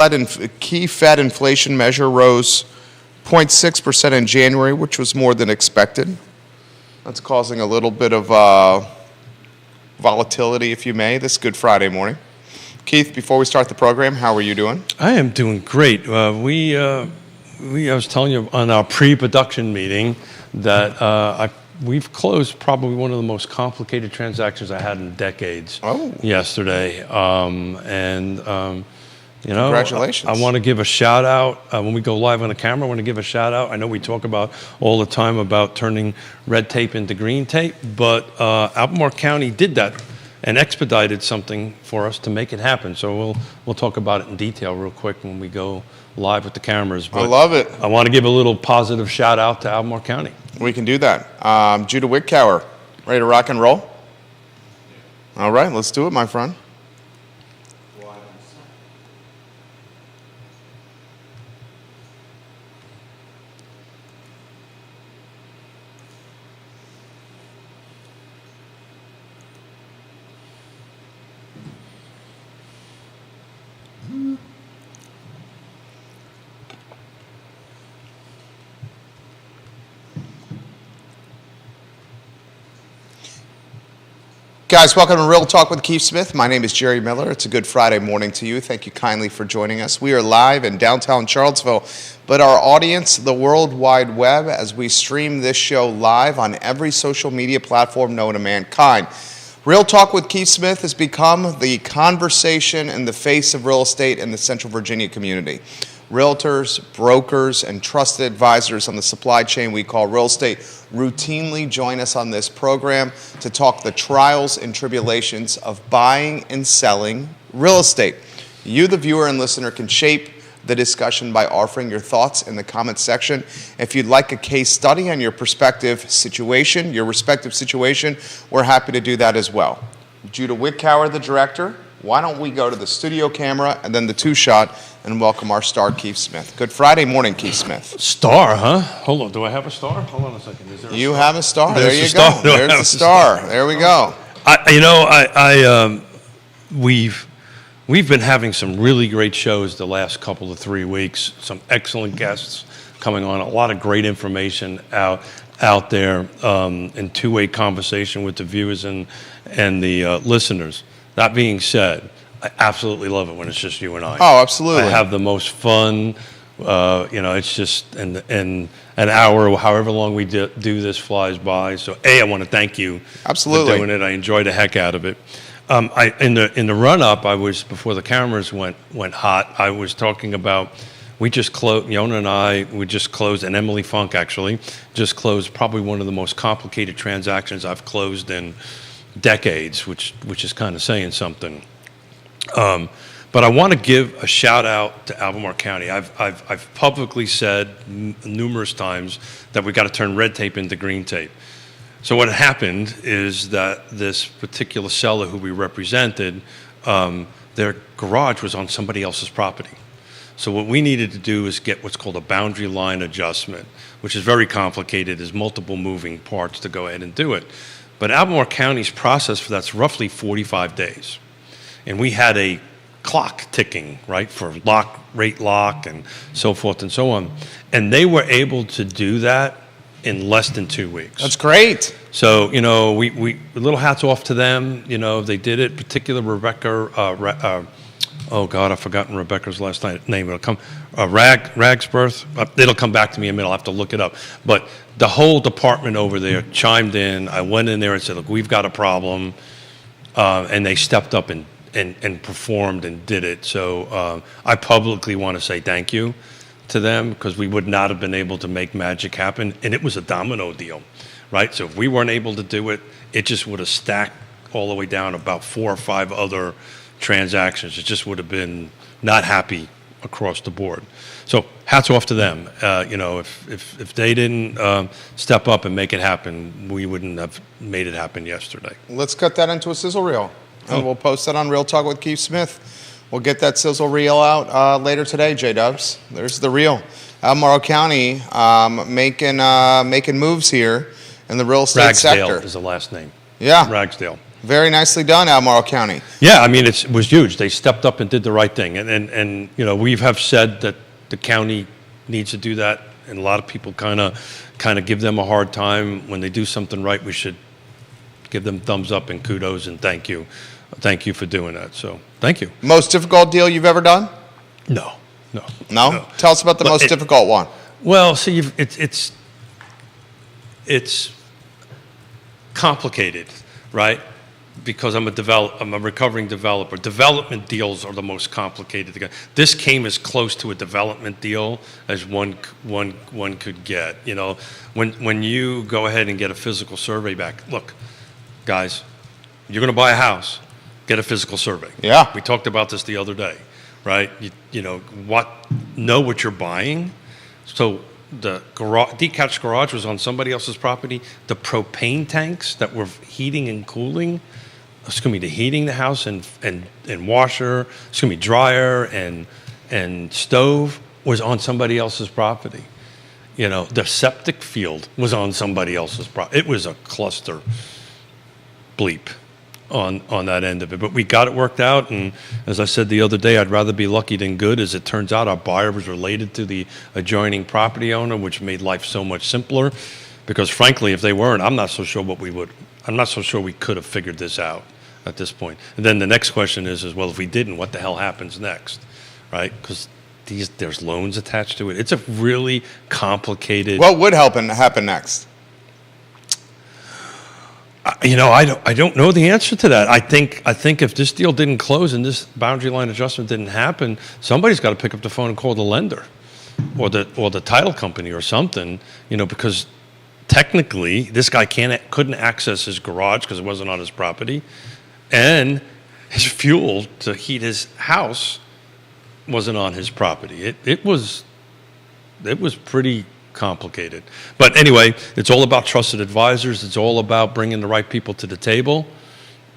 Key Fed inflation measure rose 0.6% in January, which was more than expected. That's causing a little bit of volatility, if you may, this Good Friday morning. Keith, before we start the program, how are you doing? I am doing great. I was telling you on our pre-production meeting that we've closed probably one of the most complicated transactions I had in decades yesterday. Congratulations. I want to give a shout out when we go live on the camera. I want to give a shout out. I know we talk about all the time about turning red tape into green tape, but Albemarle County did that and expedited something for us to make it happen. So we'll talk about it in detail real quick when we go live with the cameras. But I love it. I want to give a little positive shout out to Albemarle County. We can do that. Judah Wickower, ready to rock and roll? All right, let's do it, my friend. Guys, welcome to Real Talk with Keith Smith. My name is Jerry Miller. It's a good Friday morning to you. Thank you kindly for joining us. We are live in downtown Charlottesville, but our audience, the World Wide Web, as we stream this show live on every social media platform known to mankind. Real Talk with Keith Smith has become the conversation and the face of real estate in the Central Virginia community. Realtors, brokers, and trusted advisors on the supply chain we call real estate routinely join us on this program to talk the trials and tribulations of buying and selling real estate. You, the viewer and listener, can shape the discussion by offering your thoughts in the comments section. If you'd like a case study on your respective situation, we're happy to do that as well. Judah Wickower, the director. Why don't we go to the studio camera and then the two-shot and welcome our star, Keith Smith. Good Friday morning, Keith Smith. Star, huh? Hold on. Do I have a star? Hold on a second. Is there a You star? have a star. There's There you a star. go. There's the star. There we go. We've been having some really great shows the last couple of 3 weeks. Some excellent guests coming on. A lot of great information out there in two-way conversation with the viewers and the listeners. That being said, I absolutely love it when it's just you and I. Oh, absolutely. I have the most fun. It's just an hour, however long we do this flies by. So, I want to thank you Absolutely. for doing it. I enjoyed the heck out of it. In the run-up, before the cameras went hot, I was talking about, we just closed, Yona and I, and Emily Funk actually, just closed probably one of the most complicated transactions I've closed in decades, which is kind of saying something. But I want to give a shout out to Albemarle County. I've publicly said numerous times that we got to turn red tape into green tape. So what happened is that this particular seller who we represented, their garage was on somebody else's property. So what we needed to do is get what's called a boundary line adjustment, which is very complicated. There's multiple moving parts to go ahead and do it. But Albemarle County's process for that's roughly 45 days. And we had a clock ticking, right, for rate lock and so forth and so on. And they were able to do that in less than 2 weeks. That's great. So, we little hats off to them. They did it, particularly Rebecca, I've forgotten Rebecca's last name. It'll come, Ragsworth. It'll come back to me in a minute. I'll have to look it up. But the whole department over there chimed in. I went in there and said, look, we've got a problem. And they stepped up and performed and did it. So I publicly want to say thank you to them because we would not have been able to make magic happen. And it was a domino deal, right? So if we weren't able to do it, it just would have stacked all the way down about 4 or 5 other transactions. It just would have been not happy across the board. So hats off to them. If they didn't step up and make it happen, we wouldn't have made it happen yesterday. Let's cut that into a sizzle reel. And we'll post that on Real Talk with Keith Smith. We'll get that sizzle reel out later today, J-Dubs. There's the reel. Albemarle County making moves here in the real estate sector. Ragsdale is the last name. Yeah. Ragsdale. Very nicely done, Albemarle County. Yeah, I mean, it was huge. They stepped up and did the right thing. And you know, we have said that the county needs to do that, and a lot of people kind of give them a hard time. When they do something right, we should give them thumbs up and kudos and thank you. Thank you for doing that. So, thank you. Most difficult deal you've ever done? No. No? Tell us about the most difficult one. Well, see, it's complicated, right? Because I'm a recovering developer. Development deals are the most complicated. This came as close to a development deal as one could get. You know, when you go ahead and get a physical survey back, look, guys, you're going to buy a house, get a physical survey. Yeah. We talked about this the other day, right? You know know what you're buying. So the detached garage was on somebody else's property. The propane tanks that were heating and cooling, the heating the house and washer, dryer and stove was on somebody else's property. You know, the septic field was on somebody else's property. It was a cluster bleep on that end of it. But we got it worked out, and as I said the other day, I'd rather be lucky than good. As it turns out, our buyer was related to the adjoining property owner, which made life so much simpler. Because frankly, if they weren't, I'm not so sure we could have figured this out at this point. And then the next question is well, if we didn't, what the hell happens next, right? Because there's loans attached to it. It's a really complicated. What would happen next? You know, I don't know the answer to that. I think if this deal didn't close and this boundary line adjustment didn't happen, somebody's got to pick up the phone and call the lender, or the title company or something. You know, because technically this guy couldn't access his garage because it wasn't on his property, and his fuel to heat his house wasn't on his property. It was pretty complicated. But anyway, it's all about trusted advisors. It's all about bringing the right people to the table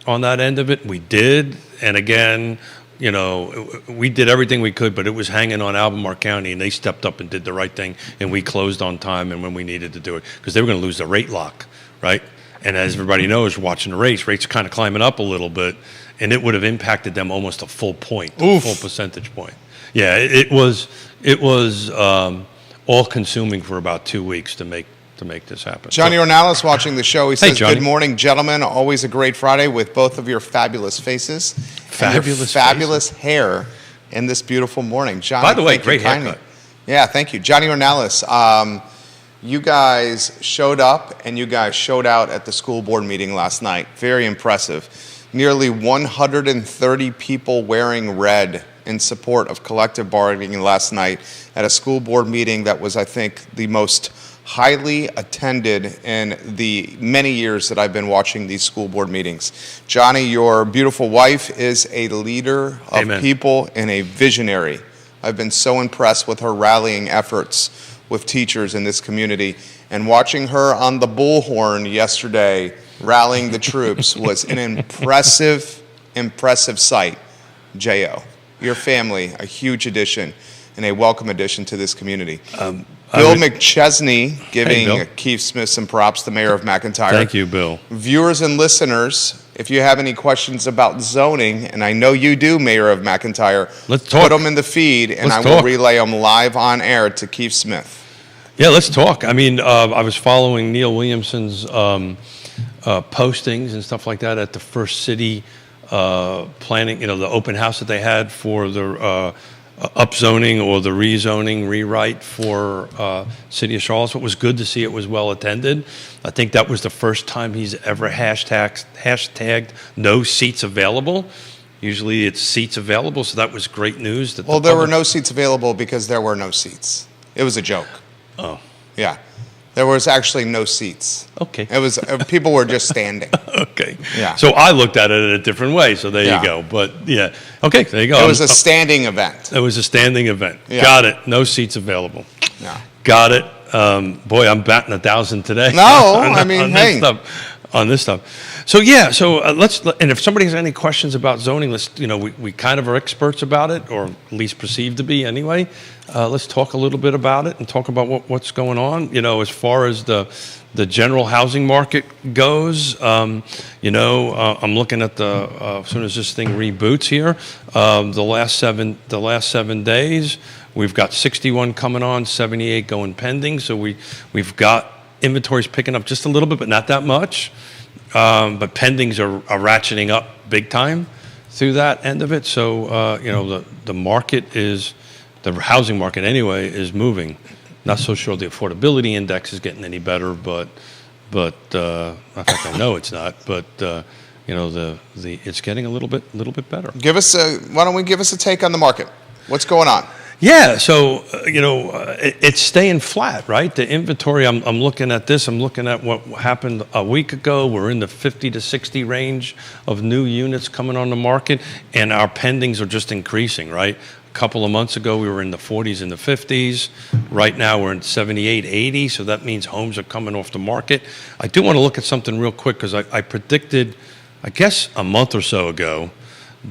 on that end of it. We did. And again, you know, we did everything we could, but it was hanging on Albemarle County, and they stepped up and did the right thing, and we closed on time and when we needed to do it, because they were going to lose the rate lock, right? And as everybody knows, watching the rates are kind of climbing up a little bit, and it would have impacted them almost a full point, a full percentage point. Yeah, it was all-consuming for about 2 weeks to make this happen. Johnny Ornalis watching the show. He says, Johnny. Good morning, gentlemen. Always a great Friday with both of your fabulous faces. Fabulous hair in this beautiful morning. Johnny, by the way, great haircut. Yeah, thank you. Johnny Ornalis, you guys showed up and you guys showed out at the school board meeting last night. Very impressive. Nearly 130 people wearing red in support of collective bargaining last night at a school board meeting that was, I think, the most highly attended in the many years that I've been watching these school board meetings. Johnny, your beautiful wife is a leader of Amen. People and a visionary. I've been so impressed with her rallying efforts with teachers in this community, and watching her on the bullhorn yesterday rallying the troops was an impressive sight. J.O., your family, a huge addition and a welcome addition to this community. Bill McChesney giving Keith Smith some props, the mayor of McIntyre. Thank you, Bill. Viewers and listeners, if you have any questions about zoning, and I know you do, Mayor of McIntyre, let's talk. Put them in the feed, and I will relay them live on air to Keith Smith. Yeah, let's talk. I mean, I was following Neil Williamson's postings and stuff like that at the First City planning, you know, the open house that they had for the upzoning or the rezoning rewrite for City of Charlottesville. It was good to see it was well attended. I think that was the first time he's ever hashtagged no seats available. Usually it's seats available, so that was great news. That there were no seats available because there were no seats. It was a joke. Oh. Yeah. There was actually no seats. Okay. It was people were just standing. Okay. Yeah. So I looked at it in a different way. So there you go. But yeah. Okay. There you go. It was a standing event. It was a standing event. Yeah. Got it. No seats available. Yeah. Got it. Boy, I'm batting 1,000 today. No, on this stuff. So yeah, and if somebody has any questions about zoning, we kind of are experts about it, or at least perceived to be anyway. Let's talk a little bit about it and talk about what's going on. You know, as far as the the general housing market goes, I'm looking at as soon as this thing reboots here, the last 7 days, we've got 61 coming on, 78 going pending. So we've got inventories picking up just a little bit, but not that much. But pendings are ratcheting up big time through that end of it. So the market the housing market anyway is moving. Not so sure the affordability index is getting any better, but in fact I know it's not. But it's getting a little bit better. Why don't we give us a take on the market? What's going on? Yeah, so it's staying flat, right? The inventory. I'm looking at this. I'm looking at what happened a week ago. We're in the 50 to 60 range of new units coming on the market, and our pendings are just increasing, right? A couple of months ago, we were in the 40s and the 50s. Right now, we're in 78, 80. So that means homes are coming off the market. I do want to look at something real quick because I predicted, I guess, a month or so ago,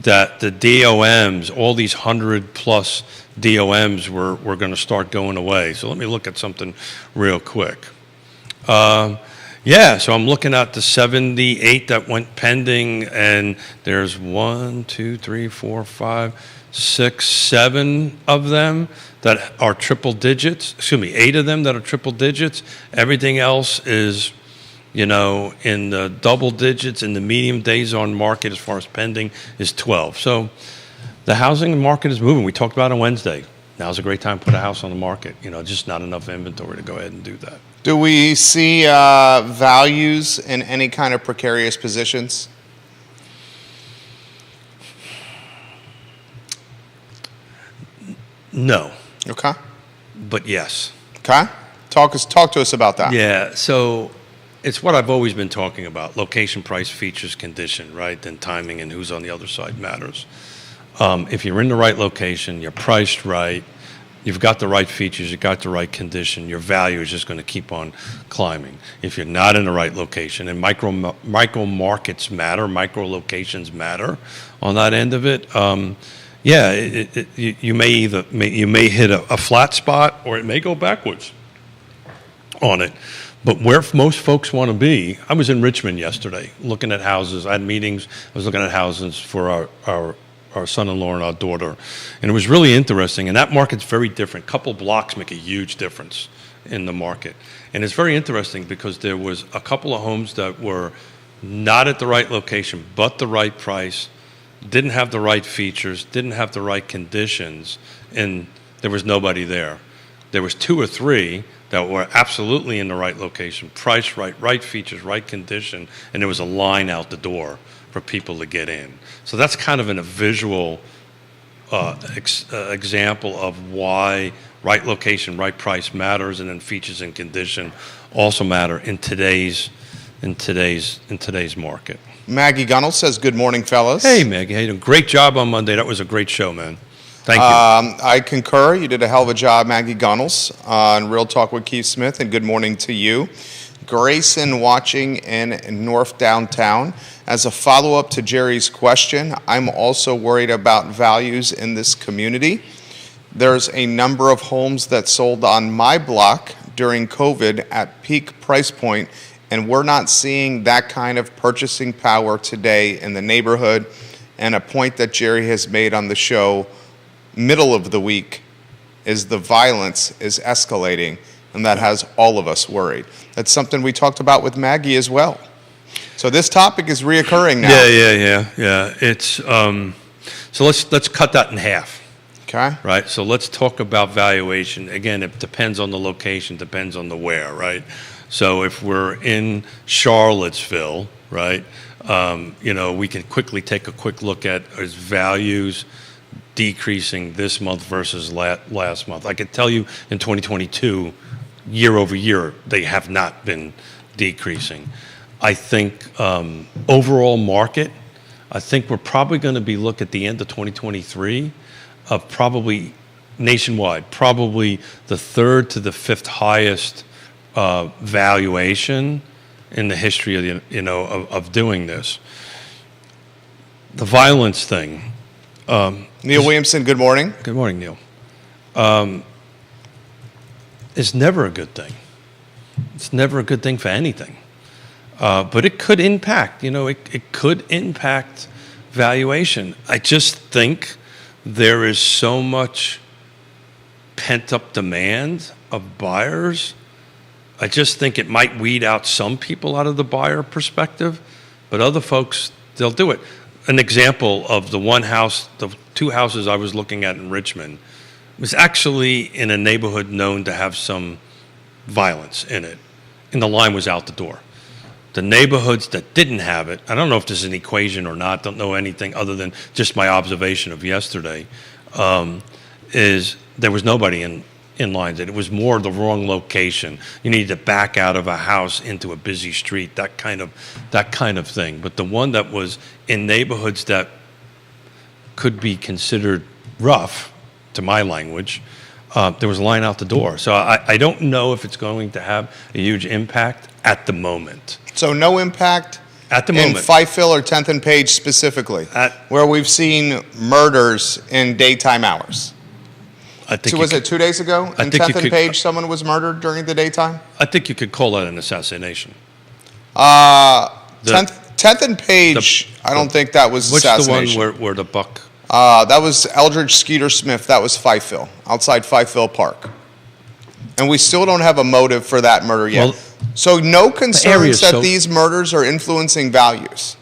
that the DOMs, all these 100+ DOMs were going to start going away. So let me look at something real quick. So I'm looking at the 78 that went pending, and there's 1, 2, 3, 4, 5, 6, 7 of them that are triple digits. 8 of them that are triple digits. Everything else is in the double digits, and the medium days on market as far as pending is 12. So the housing market is moving. We talked about it on Wednesday. Now's a great time to put a house on the market. Just not enough inventory to go ahead and do that. Do we see values in any kind of precarious positions? No. Okay. But yes. Okay. Talk to us about that. Yeah. So it's what I've always been talking about: location, price, features, condition, right? Then timing and who's on the other side matters. If you're in the right location, you're priced right, you've got the right features, you've got the right condition, your value is just going to keep on climbing. If you're not in the right location, and micro markets matter, micro locations matter on that end of it. You may hit a flat spot, or it may go backwards on it. But where most folks want to be, I was in Richmond yesterday looking at houses. I had meetings. I was looking at houses for our son-in-law and our daughter. And it was really interesting. And that market's very different. Couple blocks make a huge difference in the market. And it's very interesting because there was a couple of homes that were not at the right location, but the right price, didn't have the right features, didn't have the right conditions, and there was nobody there. There was 2 or 3 that were absolutely in the right location, priced right features, right condition, and there was a line out the door for people to get in. So that's kind of a visual example of why right location, right price matters, and then features and condition also matter in today's market. Maggie Gunnell says, "Good morning, fellas." Hey, Maggie, how you doing? Great job on Monday. That was a great show, man. Thank you. I concur. You did a hell of a job, Maggie Gunnels, on Real Talk with Keith Smith, and good morning to you. Grayson watching in North Downtown. As a follow-up to Jerry's question, I'm also worried about values in this community. There's a number of homes that sold on my block during COVID at peak price point, and we're not seeing that kind of purchasing power today in the neighborhood. And a point that Jerry has made on the show middle of the week is the violence is escalating, and that has all of us worried. That's something we talked about with Maggie as well. So this topic is reoccurring now. Yeah. It's so let's cut that in half. Okay. Right. So let's talk about valuation. Again, it depends on the location, depends on the where, right? So if we're in Charlottesville, right, we can quickly take a quick look at is values decreasing this month versus last month. I can tell you in 2022, year over year, they have not been decreasing. I think overall market, I think we're probably going to be looking at the end of 2023 of probably nationwide, probably the 3rd to the 5th highest valuation in the history of of doing this. The violence thing. Neil Williamson, good morning. Good morning, Neil. It's never a good thing. It's never a good thing for anything. But it could impact, it could impact valuation. I just think there is so much pent-up demand of buyers. I just think it might weed out some people out of the buyer perspective, but other folks, they'll do it. An example of the two houses I was looking at in Richmond was actually in a neighborhood known to have some violence in it, and the line was out the door. The neighborhoods that didn't have it, I don't know if this is an equation or not, don't know anything other than just my observation of yesterday, is there was nobody in lines. It was more the wrong location. You needed to back out of a house into a busy street, that kind of thing. But the one that was in neighborhoods that could be considered rough, to my language, there was a line out the door. So I don't know if it's going to have a huge impact at the moment. So no impact At the in moment. Fifeville or 10th and Page specifically, where we've seen murders in daytime hours. I think So you was could- it 2 days ago I in think you 10th and could- Page someone was murdered during the daytime? I think you could call that an assassination. 10th and Page, I don't think that was What's the one assassination. where the buck? That was Eldridge Skeeter Smith. That was Fifeville, outside Fifeville Park. And we still don't have a motive for that murder yet. Well, so no area concerns is that so- these murders are influencing values.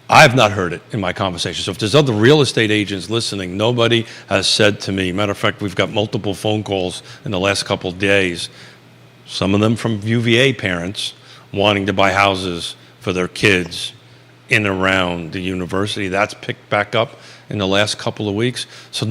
I have not heard it in my conversation. So if there's other real estate agents listening, nobody has said to me. Matter of fact, we've got multiple phone calls in the last couple of days, some of them from UVA parents wanting to buy houses for their kids in and around the university. That's picked back up in the last couple of weeks. So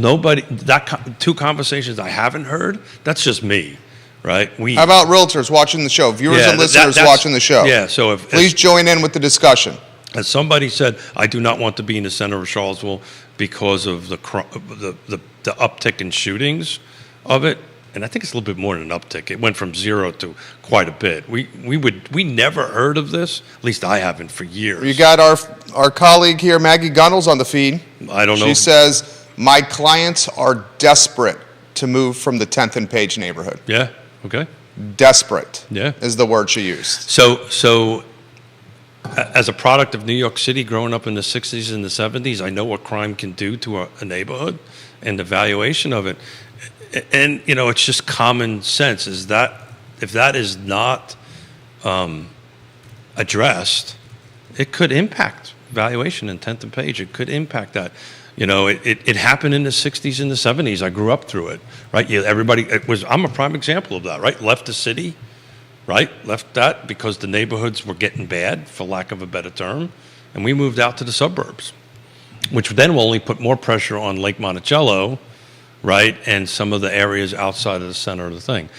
two conversations I haven't heard, that's just me, right? How about realtors watching the show, viewers Yeah, and listeners watching the show? Yeah, so if Please join in with the discussion. as somebody said, I do not want to be in the center of Charlottesville because of the uptick in shootings of it. And I think it's a little bit more than an uptick. It went from 0 to quite a bit. We never heard of this. At least I haven't for years. You got our colleague here, Maggie Gunnels, on the feed. I don't know. She says, my clients are desperate to move from the 10th and Page neighborhood. Yeah. Okay. Desperate Yeah. is the word she used. So as a product of New York City, growing up in the 60s and the 70s, I know what crime can do to a neighborhood and the valuation of it. And, it's just common sense is that if that is not addressed, it could impact valuation in 10th and Page. It could impact that. It happened in the 60s and the 70s. I grew up through it, right? I'm a prime example of that, right? Left the city, right? Left that because the neighborhoods were getting bad, for lack of a better term, and we moved out to the suburbs, which then will only put more pressure on Lake Monticello, right, and some of the areas outside of the center of the thing.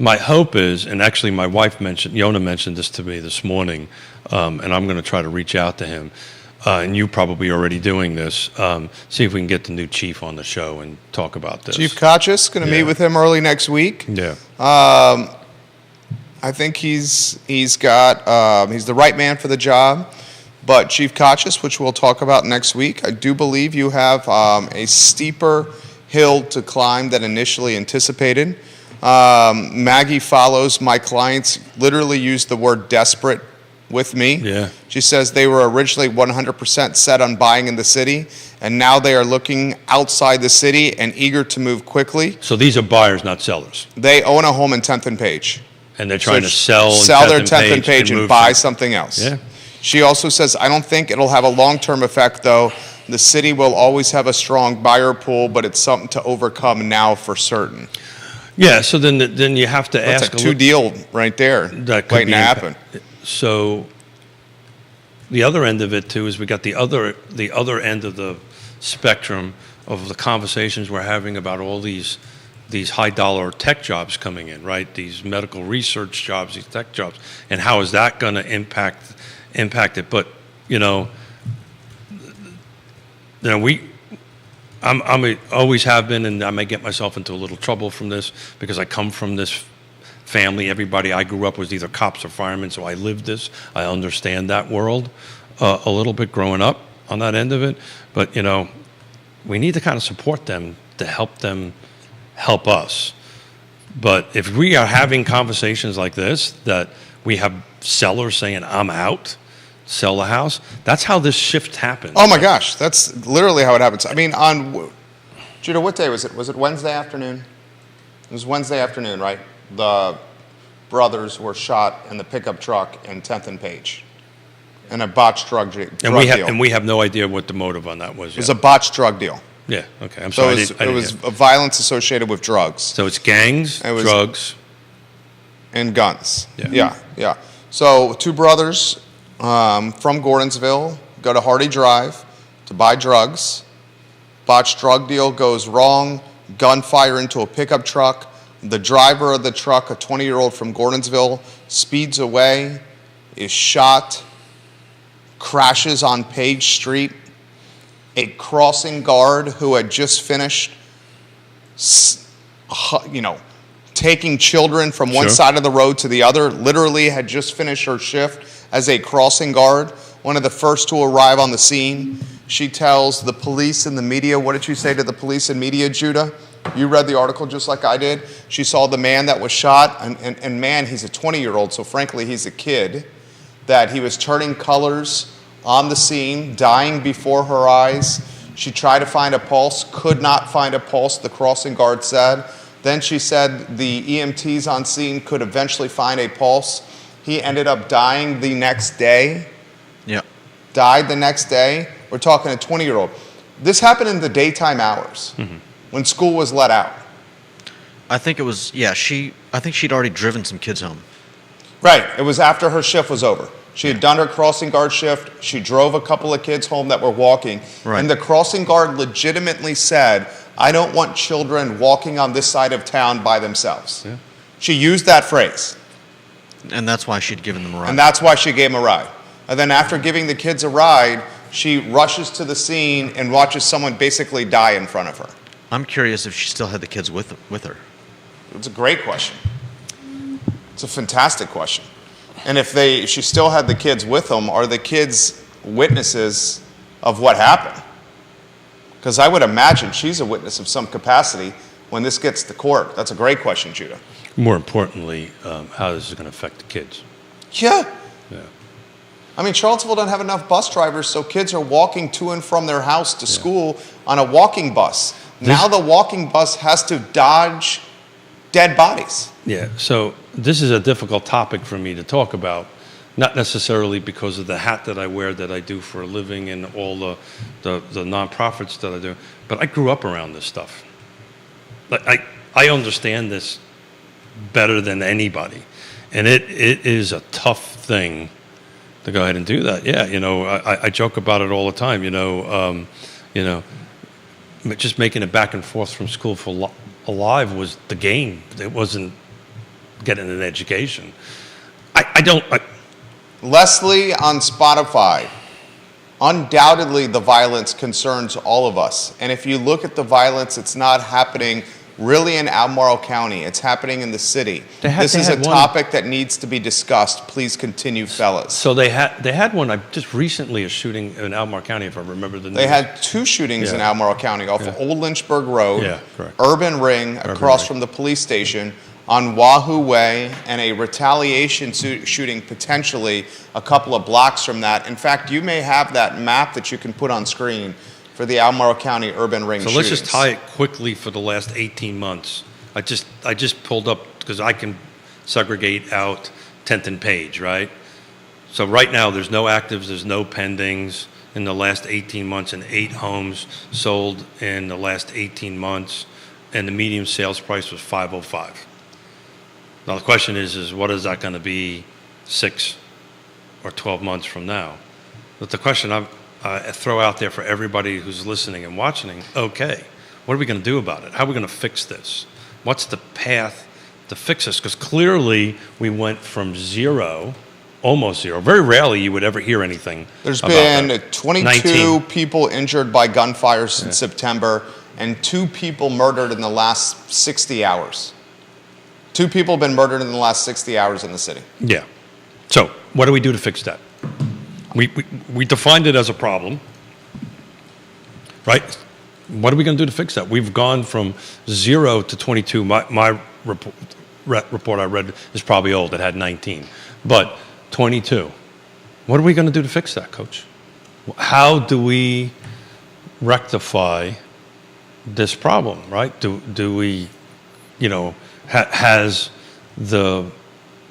My hope is, and actually my wife Yona mentioned this to me this morning, and I'm going to try to reach out to him, and you probably already doing this, see if we can get the new chief on the show and talk about this. Chief Kachis, going to meet with him early next week. Yeah. I think he's the right man for the job. But Chief Kachis, which we'll talk about next week, I do believe you have a steeper hill to climb than initially anticipated. Maggie follows my clients, literally used the word desperate with me. Yeah. She says they were originally 100% set on buying in the city, and now they are looking outside the city and eager to move quickly. So these are buyers, not sellers, They own a home in 10th and Page. and they're trying to sell their 10th and Page and move buy from- something else. Yeah. She also says, I don't think it'll have a long-term effect, though. The city will always have a strong buyer pool, but it's something to overcome now for certain. Yeah. So then you have to That's ask a two-deal right there that could waiting be to happen. So the other end of it too is we got the other end of the spectrum of the conversations we're having about all these high dollar tech jobs coming in, right? These medical research jobs, these tech jobs, and how is that going to impact it? But I'm always have been, and I may get myself into a little trouble from this because I come from this family. Everybody I grew up was either cops or firemen, so I lived this. I understand that world a little bit growing up on that end of it. But we need to kind of support them to help them help us. But if we are having conversations like this, that we have sellers saying, I'm out, sell the house, that's how this shift happens. Oh my gosh, that's literally how it happens. I mean, Judah, what day was it? Was it Wednesday afternoon? It was Wednesday afternoon, right? The brothers were shot in the pickup truck in 10th and Page in a botched drug deal. And we have no idea what the motive on that was It was yet. a botched drug deal. Yeah, okay. I'm So sorry. it was a violence associated with drugs So it's gangs, It was- drugs. and guns. Yeah. Yeah. So two brothers from Gordonsville go to Hardy Drive to buy drugs. Botched drug deal goes wrong. Gunfire into a pickup truck. The driver of the truck, a 20-year-old from Gordonsville, speeds away, is shot, crashes on Page Street. A crossing guard who had just finished, taking children from one Sure. side of the road to the other, literally had just finished her shift as a crossing guard, one of the first to arrive on the scene. She tells the police and the media, what did she say to the police and media, Judah? You read the article just like I did. She saw the man that was shot, and man, he's a 20-year-old, so frankly, he's a kid, that he was turning colors on the scene, dying before her eyes. She tried to find a pulse, could not find a pulse, the crossing guard said. Then she said the EMTs on scene could eventually find a pulse. He ended up dying the next day. Yeah. Died the next day. We're talking a 20-year-old. This happened in the daytime hours when school was let out. I think it was, I think she'd already driven some kids home. Right. It was after her shift was over. She had done her crossing guard shift. She drove a couple of kids home that were walking. Right. And the crossing guard legitimately said, I don't want children walking on this side of town by themselves. Yeah. She used that phrase. And that's why she'd given them a ride. And that's why she gave him a ride. And then after giving the kids a ride, she rushes to the scene and watches someone basically die in front of her. I'm curious if she still had the kids with her. It's a great question. It's a fantastic question. And if she still had the kids with them, are the kids witnesses of what happened? Because I would imagine she's a witness of some capacity when this gets to court. That's a great question, Judah. More importantly, how this is going to affect the kids. Yeah. Yeah. I mean, Charlottesville doesn't have enough bus drivers, so kids are walking to and from their house to school on a walking bus. Now the walking bus has to dodge dead bodies. Yeah, so this is a difficult topic for me to talk about, not necessarily because of the hat that I wear that I do for a living and all the nonprofits that I do, but I grew up around this stuff. I understand this better than anybody, and it is a tough thing to go ahead and do that. Yeah, I joke about it all the time. Just making it back and forth from school for alive was the game. It wasn't getting an education. Leslie on Spotify. Undoubtedly, the violence concerns all of us. And if you look at the violence, it's not happening really in Albemarle County. It's happening in the city. This is a topic that needs to be discussed. Please continue, fellas. So they had one just recently, a shooting in Albemarle County, if I remember the name. They had two shootings in Albemarle County off of Old Lynchburg Road, Yeah, correct. Urban Ring, across from the police station, on Wahoo Way, and a retaliation shooting potentially a couple of blocks from that. In fact, you may have that map that you can put on screen for the Albemarle County Urban Ring So shootings. let's just tie it quickly for the last 18 months. I just pulled up because I can segregate out 10th and Page, right? So right now there's no actives, there's no pendings in the last 18 months, and 8 homes sold in the last 18 months, and the median sales price was $505. Now the question is what is that going to be 6 or 12 months from now? But the question I throw out there for everybody who's listening and watching, okay, what are we going to do about it? How are we going to fix this? What's the path to fix this? Because clearly we went from zero, almost zero. Very rarely you would ever hear anything There's about been that. 22 19. people injured by gunfire since September, and 2 people murdered in the last 60 hours. 2 people have been murdered in the last 60 hours in the city. Yeah. So what do we do to fix that? We defined it as a problem, right? What are we going to do to fix that? We've gone from 0 to 22. My report I read is probably old. It had 19, but 22. What are we going to do to fix that, Coach? How do we rectify this problem, right? Do we, has the,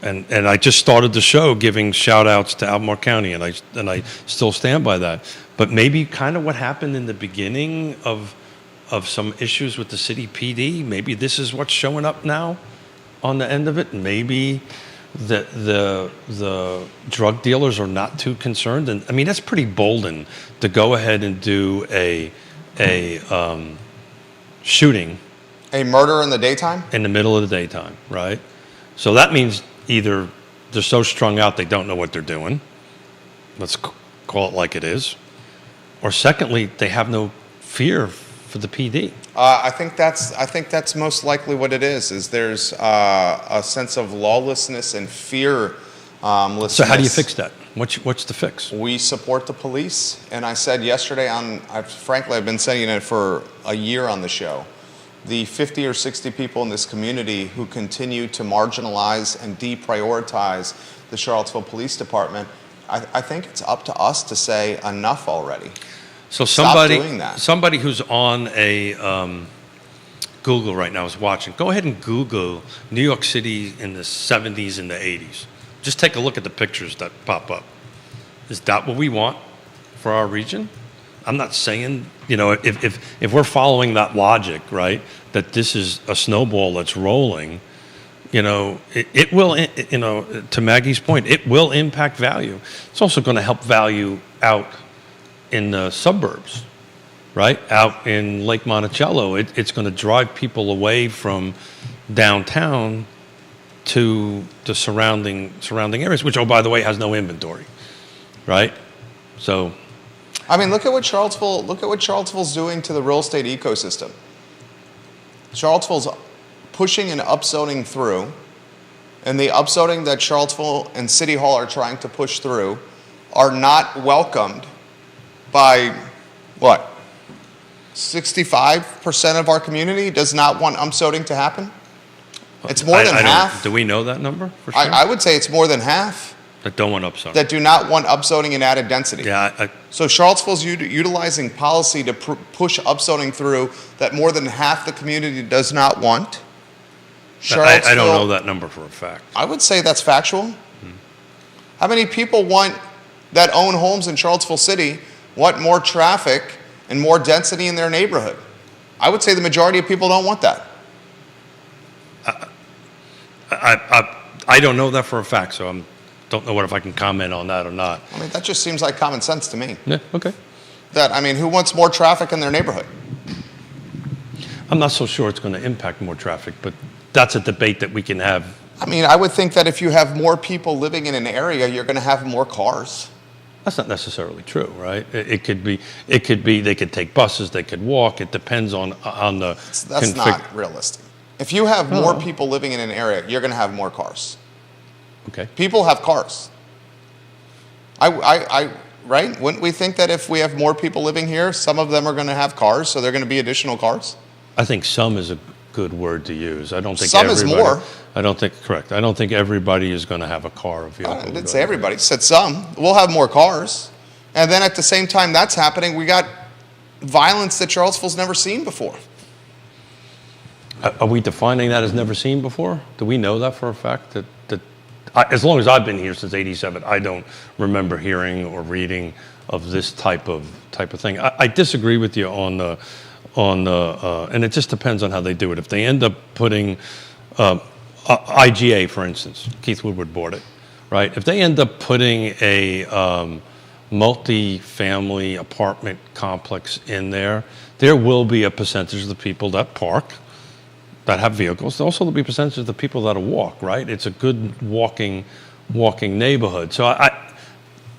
and I just started the show giving shout outs to Albemarle County, and I still stand by that. But maybe kind of what happened in the beginning of some issues with the city PD, maybe this is what's showing up now on the end of it. Maybe the drug dealers are not too concerned. And I mean, that's pretty bolden to go ahead and do a shooting. A murder in the daytime? In the middle of the daytime, right? So that means either they're so strung out they don't know what they're doing. Let's call it like it is. Or secondly, they have no fear for the PD. I think that's most likely what it is. Is there's a sense of lawlessness and fear. So how do you fix that? What's the fix? We support the police, and I said yesterday frankly, I've been saying it for a year on the show. The 50 or 60 people in this community who continue to marginalize and deprioritize the Charlottesville Police Department, I think it's up to us to say enough already. So Stop doing that. somebody who's on a Google right now is watching. Go ahead and Google New York City in the 70s and the 80s. Just take a look at the pictures that pop up. Is that what we want for our region? I'm not saying, if we're following that logic, right, that this is a snowball that's rolling, it will, to Maggie's point, it will impact value. It's also going to help value out in the suburbs, right? Out in Lake Monticello, it's going to drive people away from downtown to the surrounding areas, which, oh, by the way, has no inventory, right? So, I mean, look at what Charlottesville's doing to the real estate ecosystem. Charlottesville's pushing and upzoning through, and the upzoning that Charlottesville and City Hall are trying to push through are not welcomed by, 65% of our community does not want upzoning to happen? It's more than half. Do we know that number for sure? I would say it's more than half that don't want upzoning. that do not want upzoning and added density. Yeah. So Charlottesville's utilizing policy to push upzoning through that more than half the community does not want. I don't know that number for a fact. I would say that's factual. How many people that own homes in Charlottesville City want more traffic and more density in their neighborhood? I would say the majority of people don't want that. I don't know that for a fact, so I don't know if I can comment on that or not. I mean, that just seems like common sense to me. Yeah, okay. Who wants more traffic in their neighborhood? I'm not so sure it's going to impact more traffic, but that's a debate that we can have. I mean, I would think that if you have more people living in an area, you're going to have more cars. That's not necessarily true, right? It could be they could take buses, they could walk. It depends on the. That's not realistic. If you have more people living in an area, you're going to have more cars. Okay. People have cars. Right? Wouldn't we think that if we have more people living here, some of them are going to have cars, so they're going to be additional cars? I think some is a good word to use. I don't think some is more. I don't think everybody is going to have a car or vehicle. I didn't say everybody. I said some. We'll have more cars. And then at the same time that's happening, we got violence that Charlottesville's never seen before. Are we defining that as never seen before? Do we know that for a fact? As long as I've been here since '87, I don't remember hearing or reading of this type of thing. I disagree with you on the, and it just depends on how they do it. If they end up putting IGA, for instance, Keith Woodward bought it, right? If they end up putting a multi-family apartment complex in there will be a percentage of the people that park, that have vehicles. Also, there'll be a percentage of the people that'll walk, right? It's a good walking neighborhood. So I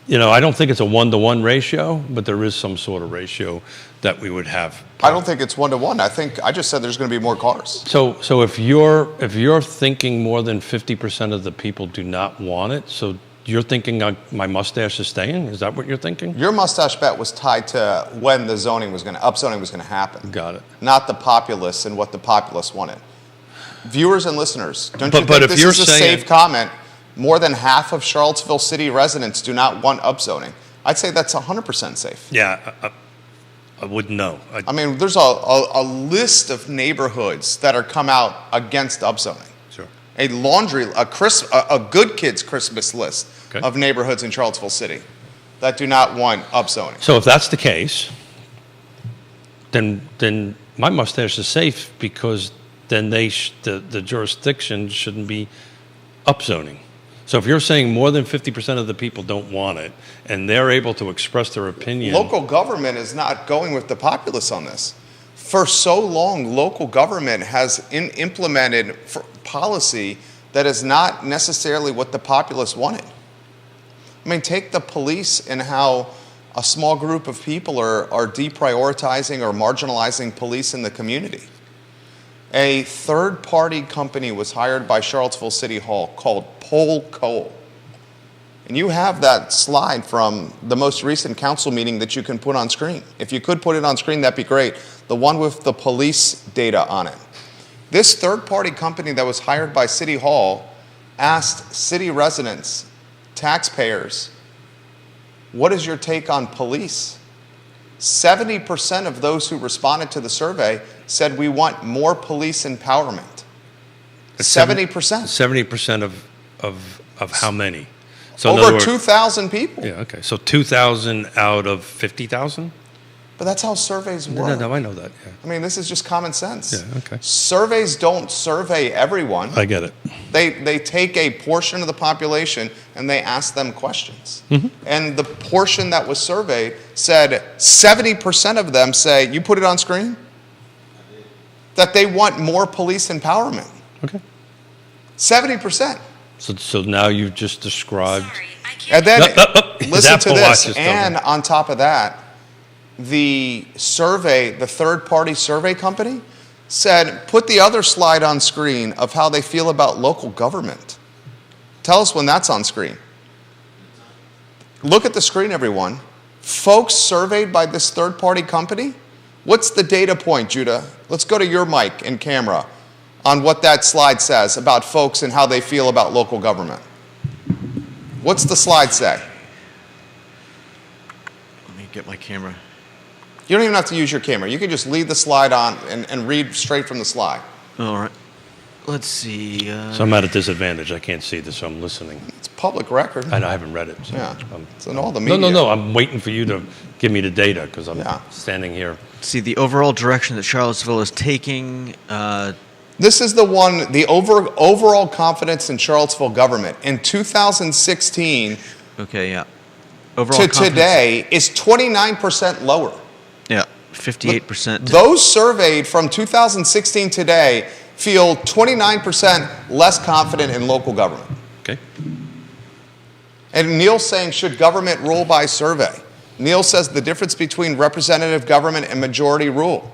don't think it's a 1-to-1 ratio, but there is some sort of ratio that we would have. I don't think it's 1-to-1. I just said there's going to be more cars. So if you're thinking more than 50% of the people do not want it, so you're thinking my mustache is staying? Is that what you're thinking? Your mustache bet was tied to when the upzoning was going to happen. Got it. Not the populace and what the populace wanted. Viewers and listeners, don't But- you but think if this you're is a saying- safe comment? More than half of Charlottesville city residents do not want upzoning. I'd say that's 100% safe. Yeah, I wouldn't know. I mean, there's a list of neighborhoods that are come out against upzoning. Sure. A good kids Christmas list Okay. of neighborhoods in Charlottesville City that do not want upzoning. So if that's the case, then my mustache is safe because then the jurisdiction shouldn't be upzoning. So if you're saying more than 50% of the people don't want it, and they're able to express their opinion, Local government is not going with the populace on this. For so long, local government has implemented policy that is not necessarily what the populace wanted. I mean, take the police and how a small group of people are deprioritizing or marginalizing police in the community. A third-party company was hired by Charlottesville City Hall called Polco. And you have that slide from the most recent council meeting that you can put on screen. If you could put it on screen, that'd be great. The one with the police data on it. This third-party company that was hired by City Hall asked city residents, taxpayers, what is your take on police? 70% of those who responded to the survey said we want more police empowerment. 70%. 70% of how many? So in other Over words- 2,000 people. Yeah, okay. So 2,000 out of 50,000? But that's how surveys No, work. no, I know that. Yeah. I mean, this is just common sense. Yeah, okay. Surveys don't survey everyone. I get it. They take a portion of the population and they ask them questions. Mm-hmm. And the portion that was surveyed said 70% of them say, you put it on screen? That they want more police empowerment. Okay. 70%. So now you've just described. And then His listen to Apple Watch this. is talking. And on top of that, the survey, the third-party survey company, said, put the other slide on screen of how they feel about local government. Tell us when that's on screen. Look at the screen, everyone. Folks surveyed by this third-party company, what's the data point, Judah? Let's go to your mic and camera on what that slide says about folks and how they feel about local government. What's the slide say? Let me get my camera. You don't even have to use your camera. You can just leave the slide on and read straight from the slide. All right. Let's see. So I'm at a disadvantage. I can't see this, so I'm listening. It's public record. I haven't read it. So Yeah, I'm- it's in all the no, media. no. I'm waiting for you to give me the data because I'm Yeah. standing here. see the overall direction that Charlottesville is taking. This is the one, the overall confidence in Charlottesville government in 2016 Okay, yeah. Overall to confidence- today is 29% lower. Yeah, 58%. Those surveyed from 2016 today feel 29% less confident in local government. Okay. And Neil's saying, should government rule by survey? Neil says the difference between representative government and majority rule.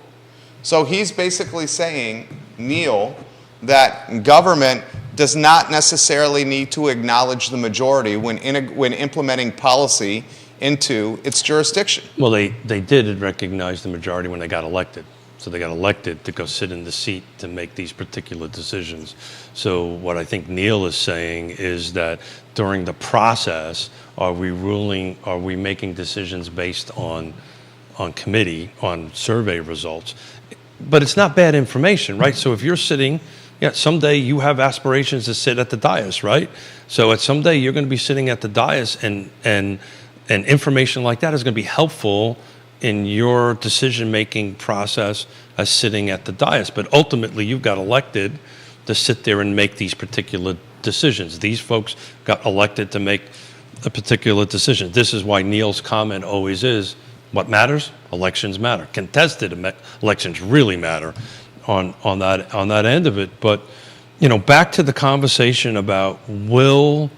So he's basically saying, Neil, that government does not necessarily need to acknowledge the majority when implementing policy into its jurisdiction. Well, they did recognize the majority when they got elected. So they got elected to go sit in the seat to make these particular decisions. So what I think Neil is saying is that during the process, are we making decisions based on committee, on survey results? But it's not bad information, right? So if you're sitting, someday you have aspirations to sit at the dais, right? So someday you're going to be sitting at the dais and information like that is going to be helpful in your decision-making process as sitting at the dais. But ultimately, you've got elected to sit there and make these particular decisions. These folks got elected to make a particular decision. This is why Neil's comment always is, what matters? Elections matter. Contested elections really matter on that end of it. But, back to the conversation about will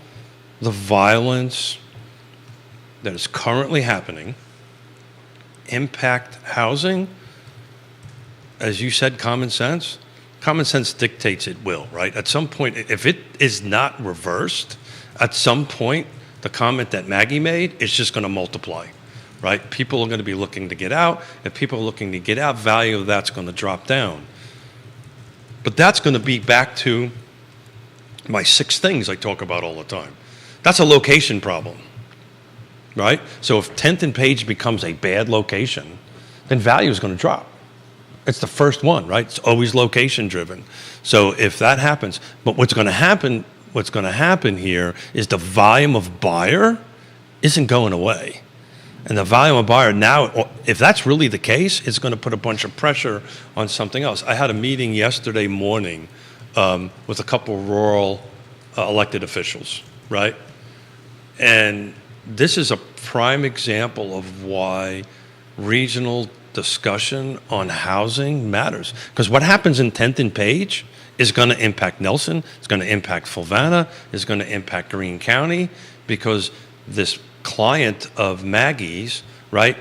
the violence that is currently happening impact housing? As you said, common sense. Common sense dictates it will, right? At some point, if it is not reversed, at some point, the comment that Maggie made is just going to multiply, right? People are going to be looking to get out. If people are looking to get out, value of that's going to drop down. But that's going to be back to my 6 things I talk about all the time. That's a location problem, right? So if 10th and Page becomes a bad location, then value is going to drop. It's the first one, right? It's always location driven. So if that happens, but what's going to happen here is the volume of buyer isn't going away. And the volume of buyer now, if that's really the case, it's going to put a bunch of pressure on something else. I had a meeting yesterday morning with a couple of rural elected officials, right? And this is a prime example of why regional discussion on housing matters. Because what happens in 10th and Page is going to impact Nelson, it's going to impact Fluvanna, it's going to impact Greene County, because this client of Maggie's, right,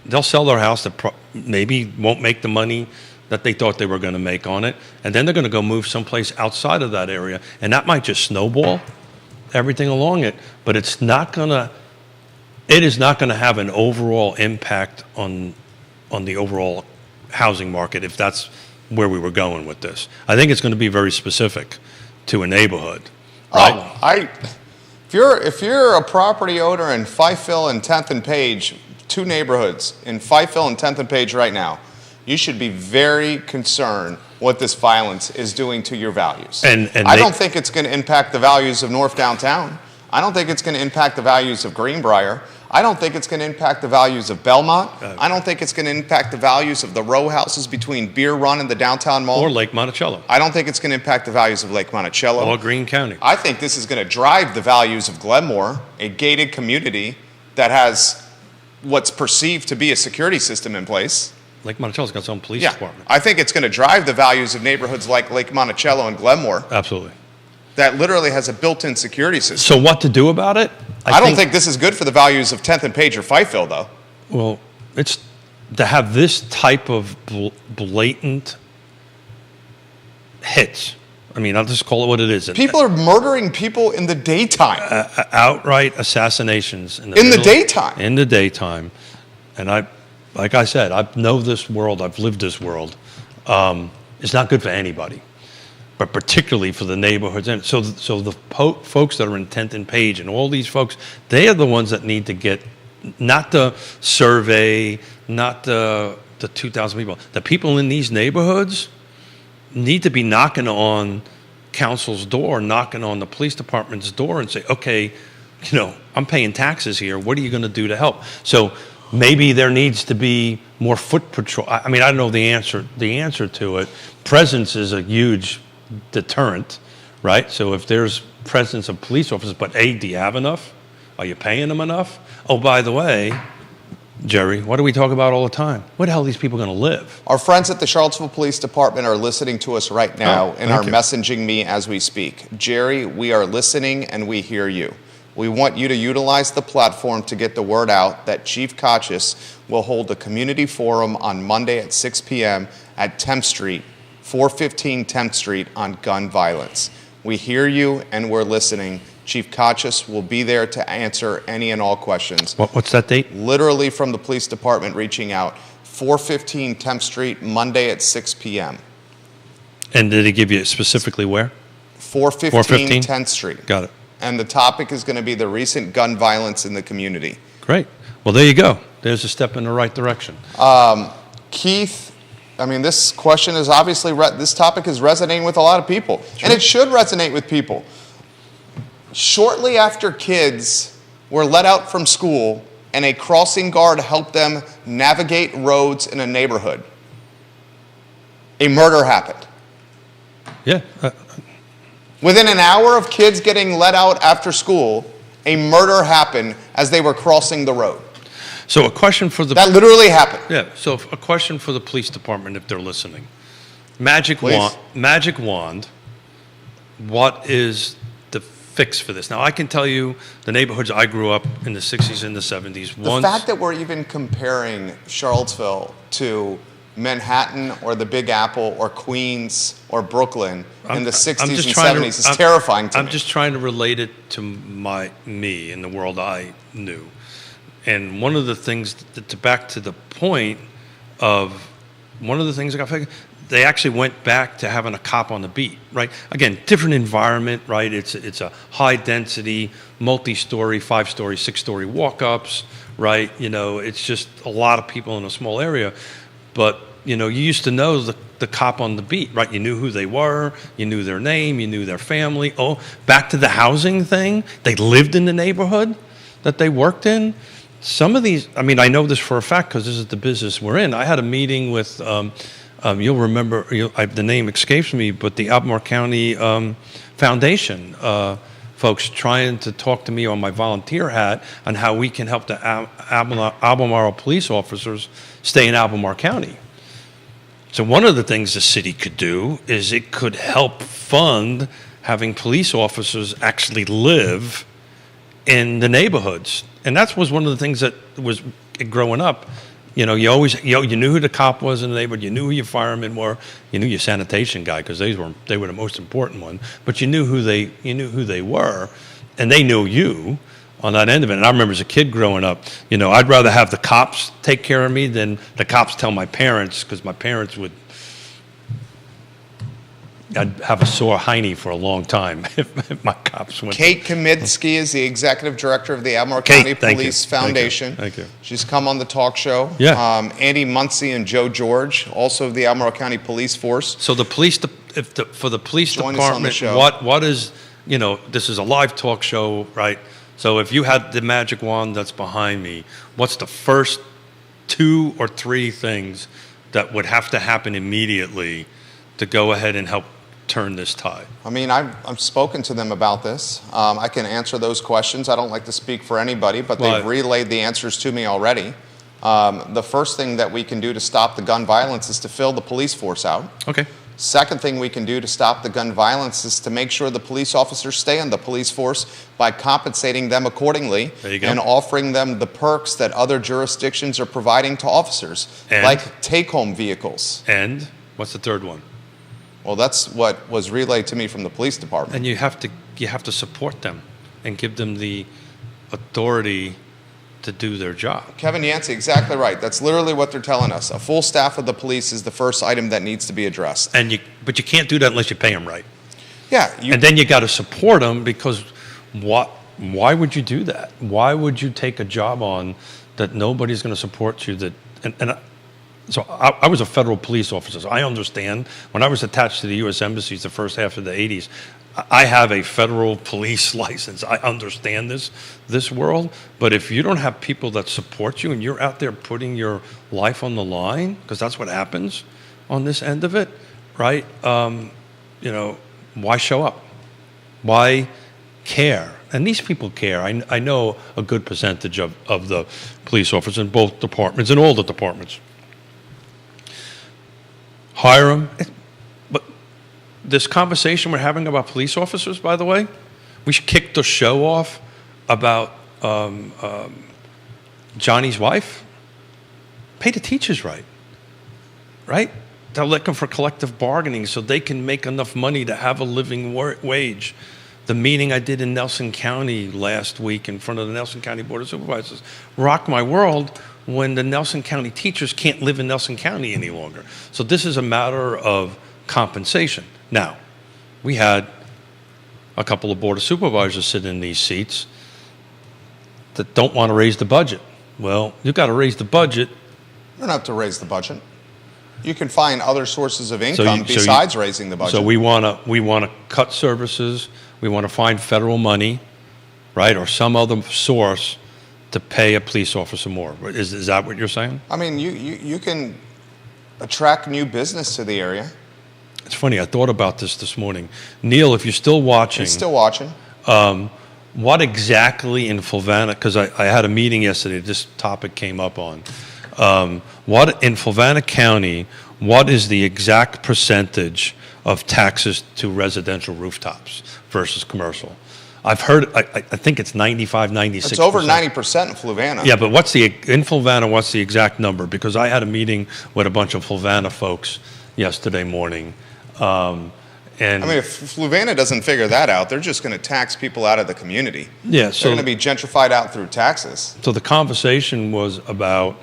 they'll sell their house that maybe won't make the money that they thought they were going to make on it, and then they're going to go move someplace outside of that area, and that might just snowball everything along it, but it is not going to have an overall impact on the overall housing market if that's where we were going with this. I think it's going to be very specific to a neighborhood, right? If you're a property owner in Fifeville and 10th and Page, 2 neighborhoods in Fifeville and 10th and Page right now, you should be very concerned what this violence is doing to your values. And I don't think it's going to impact the values of North Downtown. I don't think it's going to impact the values of Greenbrier. I don't think it's going to impact the values of Belmont. I don't think it's going to impact the values of the row houses between Beer Run and the downtown mall. Or Lake Monticello. I don't think it's going to impact the values of Lake Monticello. Or Greene County. I think this is going to drive the values of Glenmore, a gated community that has what's perceived to be a security system in place. Lake Monticello's got its own police department. I think it's going to drive the values of neighborhoods like Lake Monticello and Glenmore. Absolutely. That literally has a built-in security system. So what to do about it? I don't think this is good for the values of 10th and Page or Fifeville, though. Well, it's to have this type of blatant hits. I mean, I'll just call it what it is. People are murdering people in the daytime. Outright assassinations. In the daytime. In the daytime. And like I said, I know this world. I've lived this world. It's not good for anybody, but particularly for the neighborhoods. And so the folks that are in 10th and Page and all these folks, they are the ones that need to get, not the survey, not the 2,000 people. The people in these neighborhoods need to be knocking on council's door, knocking on the police department's door and say, okay, I'm paying taxes here. What are you going to do to help? So maybe there needs to be more foot patrol. I mean, I don't know the answer to it. Presence is a huge deterrent, right? So if there's presence of police officers, but do you have enough? Are you paying them enough? Oh, by the way, Jerry, what do we talk about all the time? Where the hell are these people going to live? Our friends at the Charlottesville Police Department are listening to us right now and are messaging me as we speak. Jerry, we are listening and we hear you. We want you to utilize the platform to get the word out that Chief Kachis will hold a community forum on Monday at 6 p.m. at 10th Street, 415 10th Street on gun violence. We hear you and we're listening. Chief Kachis will be there to answer any and all questions. What's that date? Literally from the police department reaching out. 415 10th Street, Monday at 6 p.m. And did he give you specifically where? 415 10th Street. Got it. And the topic is going to be the recent gun violence in the community. Great. Well, there you go. There's a step in the right direction. Keith, I mean, this question is obviously, this topic is resonating with a lot of people. Sure. And it should resonate with people. Shortly after kids were let out from school and a crossing guard helped them navigate roads in a neighborhood, a murder happened. Yeah. Within an hour of kids getting let out after school, a murder happened as they were crossing the road. So a question for That literally happened. Yeah, so a question for the police department if they're listening. Magic wand, what is the fix for this? Now, I can tell you the neighborhoods I grew up in the 60s and the 70s. The fact that we're even comparing Charlottesville to Manhattan or the Big Apple or Queens or Brooklyn in the 60s and 70s is terrifying to me. I'm just trying to relate it to me in the world I knew. And one of the things, back to the point of, one of the things I got figured, they actually went back to having a cop on the beat, right? Again, different environment, right? It's a high density, multi-story, 5-story, 6-story walk-ups, right? You know, it's just a lot of people in a small area. But, you know, you used to know the cop on the beat, right? You knew who they were, you knew their name, you knew their family. Oh, back to the housing thing, they lived in the neighborhood that they worked in. Some of these, I mean, I know this for a fact because this is the business we're in. I had a meeting with, you'll remember, the name escapes me, but the Albemarle County Foundation folks trying to talk to me on my volunteer hat on how we can help the Albemarle police officers stay in Albemarle County. So one of the things the city could do is it could help fund having police officers actually live in the neighborhoods. And that was one of the things that was growing up. You know, you knew who the cop was in the neighborhood, you knew who your firemen were, you knew your sanitation guy because they were the most important one. But you knew who they were, and they knew you on that end of it. And I remember as a kid growing up, you know, I'd rather have the cops take care of me than the cops tell my parents, because my parents would. I'd have a sore hiney for a long time if my cops went. Kate Kaminsky is the executive director of the Albemarle Kate, County thank Police you. Foundation. Thank you. She's come on the talk show. Yeah. Andy Muncie and Joe George, also of the Albemarle County Police Force. So the police, for the police Join us on the department, show. what is, you know, this is a live talk show, right? So if you had the magic wand that's behind me, what's the first 2 or 3 things that would have to happen immediately to go ahead and help turn this tide? I mean, I've spoken to them about this. I can answer those questions. I don't like to speak for anybody, but Well, they've relayed the answers to me already. The first thing that we can do to stop the gun violence is to fill the police force out. Okay. Second thing we can do to stop the gun violence is to make sure the police officers stay in the police force by compensating them accordingly There you go. and offering them the perks that other jurisdictions are providing to officers, And? like take-home vehicles. And what's the third one? Well, that's what was relayed to me from the police department. And you have to support them and give them the authority to do their job. Kevin Yancey, exactly right. That's literally what they're telling us. A full staff of the police is the first item that needs to be addressed. But you can't do that unless you pay them right. Yeah, And then you got to support them, because why would you do that? Why would you take a job on that nobody's going to support you? So I was a federal police officer, so I understand. When I was attached to the U.S. embassies the first half of the 80s, I have a federal police license. I understand this world. But if you don't have people that support you and you're out there putting your life on the line, because that's what happens on this end of it, right? You know, why show up? Why care? And these people care. I know a good percentage of the police officers in both departments, in all the departments. Hire them. But this conversation we're having about police officers, by the way, we should kick the show off about Johnny's wife. Pay the teachers right. They'll look for collective bargaining so they can make enough money to have a living wage. The meeting I did in Nelson County last week in front of the Nelson County Board of Supervisors rocked my world when the Nelson County teachers can't live in Nelson County any longer. So this is a matter of compensation. Now, we had a couple of Board of Supervisors sitting in these seats that don't want to raise the budget. Well, you've got to raise the budget. You don't have to raise the budget. You can find other sources of income besides raising the budget. So we want to cut services. We want to find federal money, right, or some other source to pay a police officer more. Is that what you're saying? I mean, you can attract new business to the area. It's funny. I thought about this morning. Neil, if you're still watching. He's still watching. What exactly in Fluvanna, because I had a meeting yesterday, this topic came up on. What in Fluvanna County, what is the exact percentage of taxes to residential rooftops versus commercial? I've heard, I think it's 95, 96%. It's over 90% in Fluvanna. Yeah, but in Fluvanna, what's the exact number? Because I had a meeting with a bunch of Fluvanna folks yesterday morning. And I mean, if Fluvanna doesn't figure that out, they're just going to tax people out of the community. Yeah, they're going to be gentrified out through taxes. So the conversation was about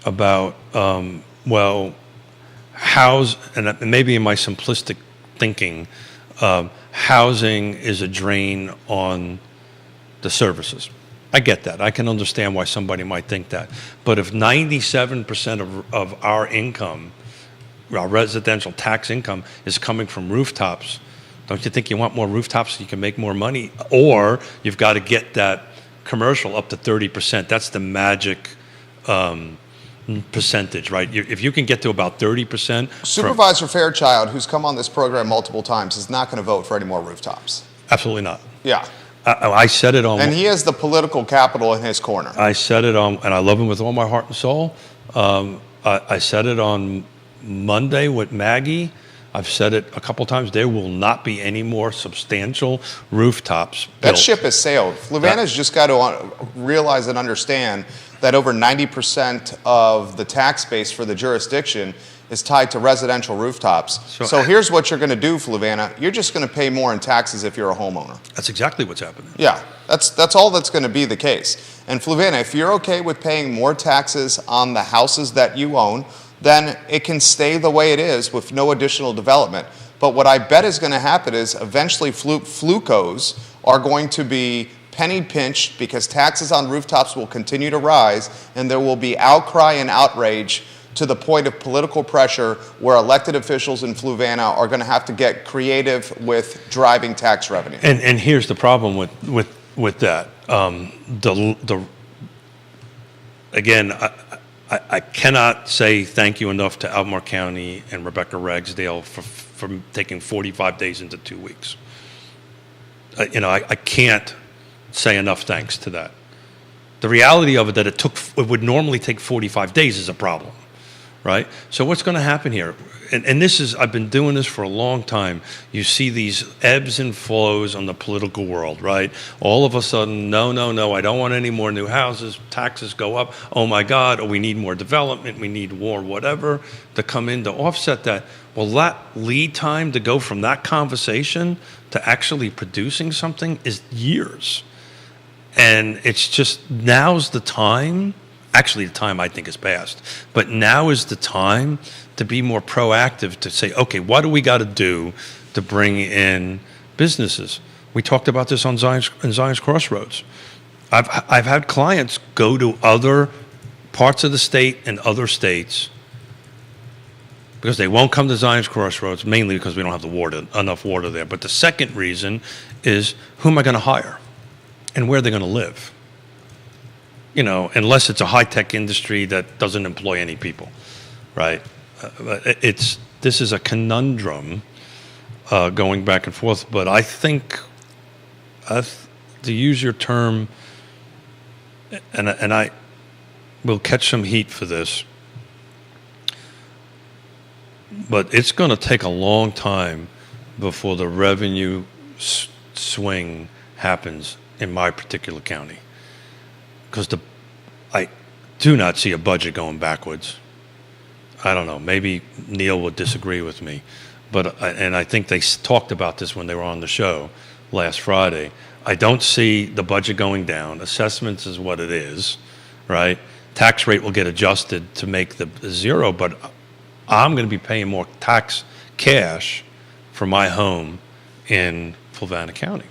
well, and maybe in my simplistic thinking, housing is a drain on the services. I get that. I can understand why somebody might think that. But if 97% of our income, our residential tax income, is coming from rooftops, don't you think you want more rooftops so you can make more money? Or you've got to get that commercial up to 30%. That's the magic percentage, right? If you can get to about 30%. Supervisor Fairchild, who's come on this program multiple times, is not going to vote for any more rooftops. Absolutely not. Yeah. I said it on. And he has the political capital in his corner. I said it on, and I love him with all my heart and soul. I said it on Monday with Maggie. I've said it a couple times. There will not be any more substantial rooftops built. That ship has sailed. Fluvanna's just got to realize and understand that over 90% of the tax base for the jurisdiction is tied to residential rooftops. So here's what you're going to do, Fluvanna. You're just going to pay more in taxes if you're a homeowner. That's exactly what's happening. Yeah, that's all that's going to be the case. And Fluvanna, if you're okay with paying more taxes on the houses that you own, then it can stay the way it is with no additional development. But what I bet is going to happen is eventually Flucos are going to be penny pinched because taxes on rooftops will continue to rise, and there will be outcry and outrage to the point of political pressure where elected officials in Fluvanna are going to have to get creative with driving tax revenue. And here's the problem with that. Again, I cannot say thank you enough to Albemarle County and Rebecca Ragsdale for taking 45 days into 2 weeks. I can't say enough thanks to that. The reality of it that it would normally take 45 days is a problem, right? So what's going to happen here? And this is, I've been doing this for a long time. You see these ebbs and flows on the political world, right? All of a sudden, no, I don't want any more new houses. Taxes go up. Oh my God, or we need more development. We need more whatever to come in to offset that. Well, that lead time to go from that conversation to actually producing something is years. And it's just, now's the time. Actually, the time I think is past. But now is the time to be more proactive, to say, okay, what do we got to do to bring in businesses? We talked about this on Zion's Crossroads. I've had clients go to other parts of the state and other states because they won't come to Zion's Crossroads, mainly because we don't have enough water there. But the second reason is, who am I going to hire and where they're going to live? Unless it's a high-tech industry that doesn't employ any people, right? This is a conundrum going back and forth. But I think, to use your term, and I will catch some heat for this, but it's going to take a long time before the revenue swing happens in my particular county. Because I do not see a budget going backwards. I don't know. Maybe Neil would disagree with me, and I think they talked about this when they were on the show last Friday. I don't see the budget going down. Assessments is what it is, right? Tax rate will get adjusted to make the zero, but I'm going to be paying more tax cash for my home in Fluvanna County.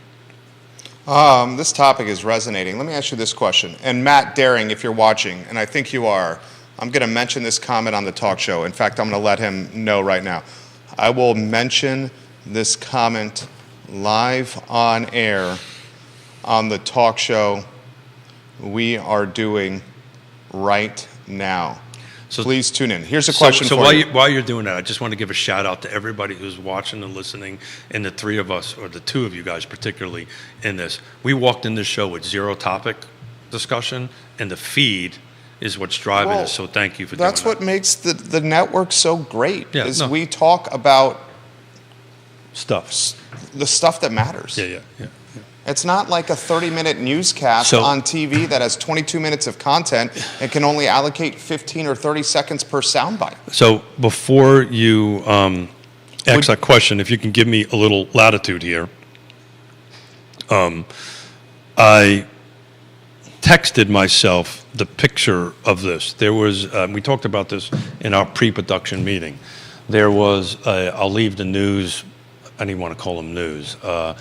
This topic is resonating. Let me ask you this question. And Matt Daring, if you're watching, and I think you are, I'm going to mention this comment on the talk show. In fact, I'm going to let him know right now. I will mention this comment live on air on the talk show we are doing right now. So please tune in. Here's a question for you. While you're doing that, I just want to give a shout out to everybody who's watching and listening, and the three of us, or the two of you guys particularly, in this. We walked in this show with zero topic discussion, and the feed is what's driving us. So thank you for doing that. That's what makes the network so great. We talk about the stuff that matters. Yeah. It's not like a 30-minute newscast on TV that has 22 minutes of content and can only allocate 15 or 30 seconds per soundbite. So before you ask that question, if you can give me a little latitude here, I texted myself the picture of this. There was, we talked about this in our pre-production meeting. there was, I'll leave the news, I don't even want to call them news, the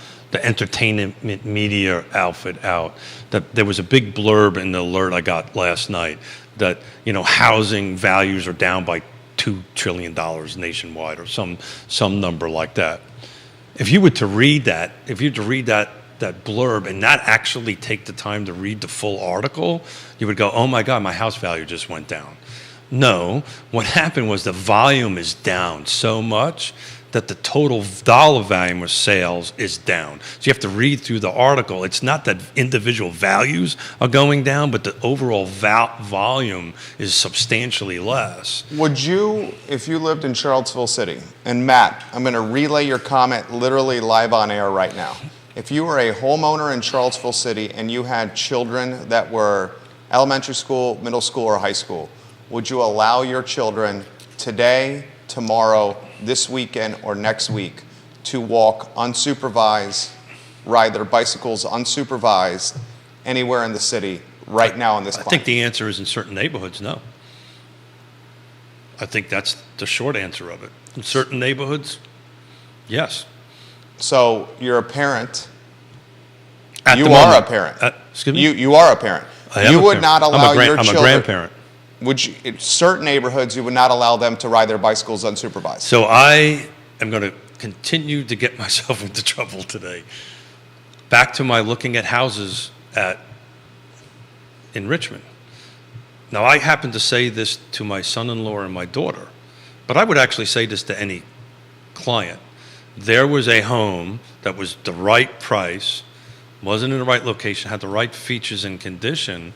entertainment media outfit out, that there was a big blurb in the alert I got last night that, housing values are down by $2 trillion nationwide or some number like that. If you were to read that, that blurb and not actually take the time to read the full article, you would go, oh my God, my house value just went down. No, what happened was the volume is down so much that the total dollar volume of sales is down. So you have to read through the article. It's not that individual values are going down, but the overall volume is substantially less. Would you, if you lived in Charlottesville City, and Matt, I'm going to relay your comment literally live on air right now. If you were a homeowner in Charlottesville City and you had children that were elementary school, middle school, or high school, would you allow your children today, tomorrow, this weekend, or next week to walk unsupervised, ride their bicycles unsupervised anywhere in the city right now in this climate? I think the answer is in certain neighborhoods, no. I think that's the short answer of it. In certain neighborhoods, yes. So you're a parent. At You the are moment. a parent. Excuse me? You are a parent. I am You a would parent. not allow your I'm children. a grandparent. Would you, in certain neighborhoods, you would not allow them to ride their bicycles unsupervised? So I am going to continue to get myself into trouble today. Back to my looking at houses in Richmond. Now, I happen to say this to my son-in-law and my daughter, but I would actually say this to any client. There was a home that was the right price, wasn't in the right location, had the right features and condition,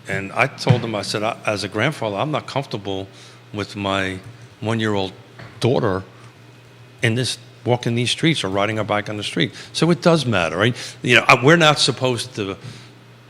and I told them, I said, as a grandfather, I'm not comfortable with my one-year-old daughter walking these streets or riding a bike on the street. So it does matter, right? We're not supposed to,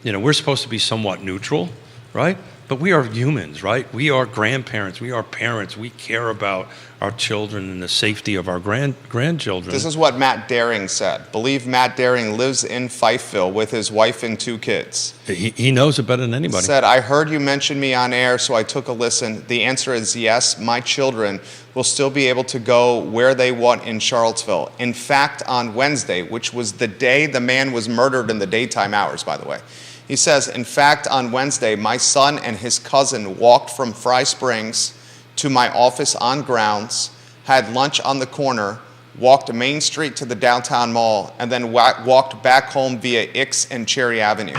we're supposed to be somewhat neutral, right? But we are humans, right? We are grandparents. We are parents. We care about our children and the safety of our grandchildren. This is what Matt Daring said. Believe Matt Daring lives in Fifeville with his wife and 2 kids. He knows it better than anybody. Said, I heard you mention me on air, so I took a listen. The answer is yes, my children will still be able to go where they want in Charlottesville. In fact, on Wednesday, which was the day the man was murdered in the daytime hours, by the way, he says, in fact, on Wednesday, my son and his cousin walked from Fry Springs to my office on grounds, had lunch on the corner, walked Main Street to the downtown mall, and then walked back home via Ix and Cherry Avenue.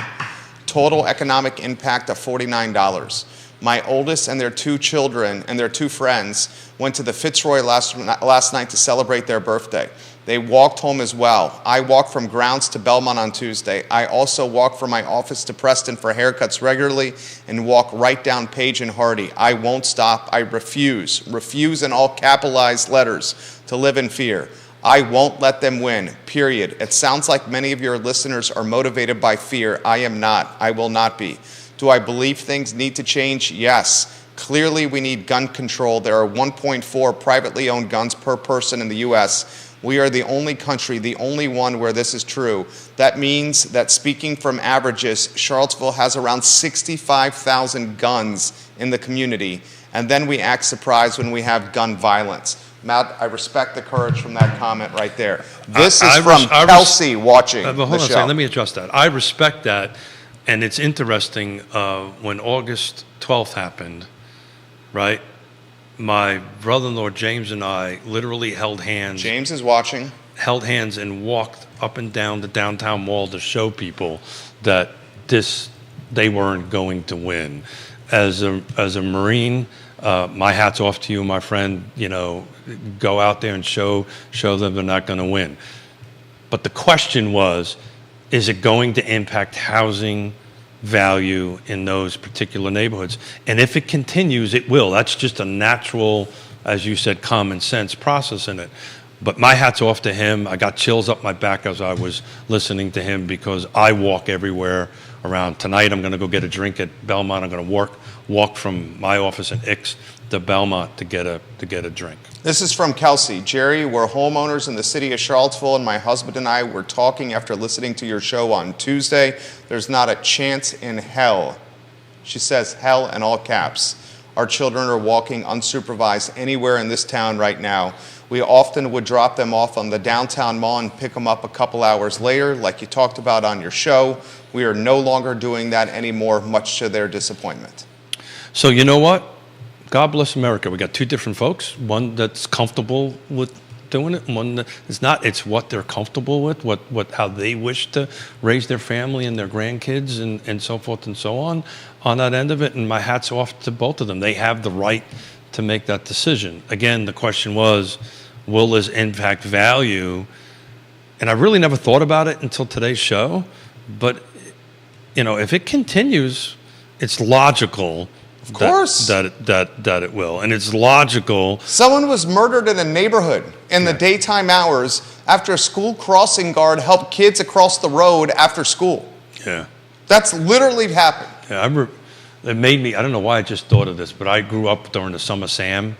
Total economic impact of $49. My oldest and their 2 children and their 2 friends went to the Fitzroy last night to celebrate their birthday. They walked home as well. I walked from grounds to Belmont on Tuesday. I also walk from my office to Preston for haircuts regularly and walk right down Page and Hardy. I won't stop. I refuse in all capitalized letters, to live in fear. I won't let them win, period. It sounds like many of your listeners are motivated by fear. I am not. I will not be. Do I believe things need to change? Yes. Clearly, we need gun control. There are 1.4 privately owned guns per person in the U.S. We are the only country, the only one where this is true. That means that, speaking from averages, Charlottesville has around 65,000 guns in the community, and then we act surprised when we have gun violence. Matt, I respect the courage from that comment right there. This is from Kelsey watching hold the on a show. second, let me adjust that. I respect that, and it's interesting, when August 12th happened, right? My brother-in-law James and I literally held hands. James is watching. Held hands and walked up and down the downtown mall to show people that they weren't going to win. As a Marine, my hat's off to you, my friend. Go out there and show them they're not going to win. But the question was, is it going to impact housing value in those particular neighborhoods? And if it continues, it will. That's just a natural, as you said, common sense process in it. But my hat's off to him. I got chills up my back as I was listening to him, because I walk everywhere around. Tonight I'm going to go get a drink at Belmont. I'm going to walk from my office in Ix to Belmont to get a drink. This is from Kelsey. Jerry, we're homeowners in the city of Charlottesville, and my husband and I were talking after listening to your show on Tuesday. There's not a chance in hell. She says hell in all caps. our children are walking unsupervised anywhere in this town right now. We often would drop them off on the downtown mall and pick them up a couple hours later, like you talked about on your show. We are no longer doing that anymore, much to their disappointment. So you know what? God bless America. We got two different folks. One that's comfortable with doing it, and one that is not. It's what they're comfortable with, how they wish to raise their family and their grandkids and so forth and so on that end of it. And my hat's off to both of them. They have the right to make that decision. Again, the question was, will this impact value? And I really never thought about it until today's show. But, if it continues, it's logical. Of course. That it will. And it's logical. Someone was murdered in a neighborhood in the daytime hours after a school crossing guard helped kids across the road after school. Yeah. That's literally happened. Yeah, it made me, I don't know why I just thought of this, but I grew up during the Summer Sam,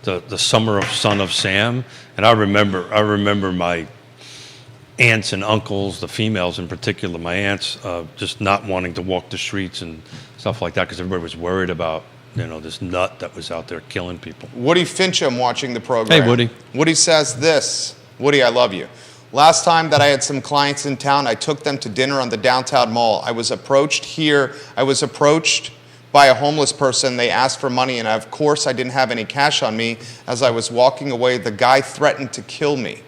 the summer of Son of Sam, and I remember my aunts and uncles, the females in particular, my aunts, just not wanting to walk the streets and stuff like that because everybody was worried about, this nut that was out there killing people. Woody Fincham watching the program. Hey, Woody. Woody says this. Woody, I love you. Last time that I had some clients in town, I took them to dinner on the downtown mall. I was approached by a homeless person. They asked for money, and of course I didn't have any cash on me. As I was walking away, the guy threatened to kill me.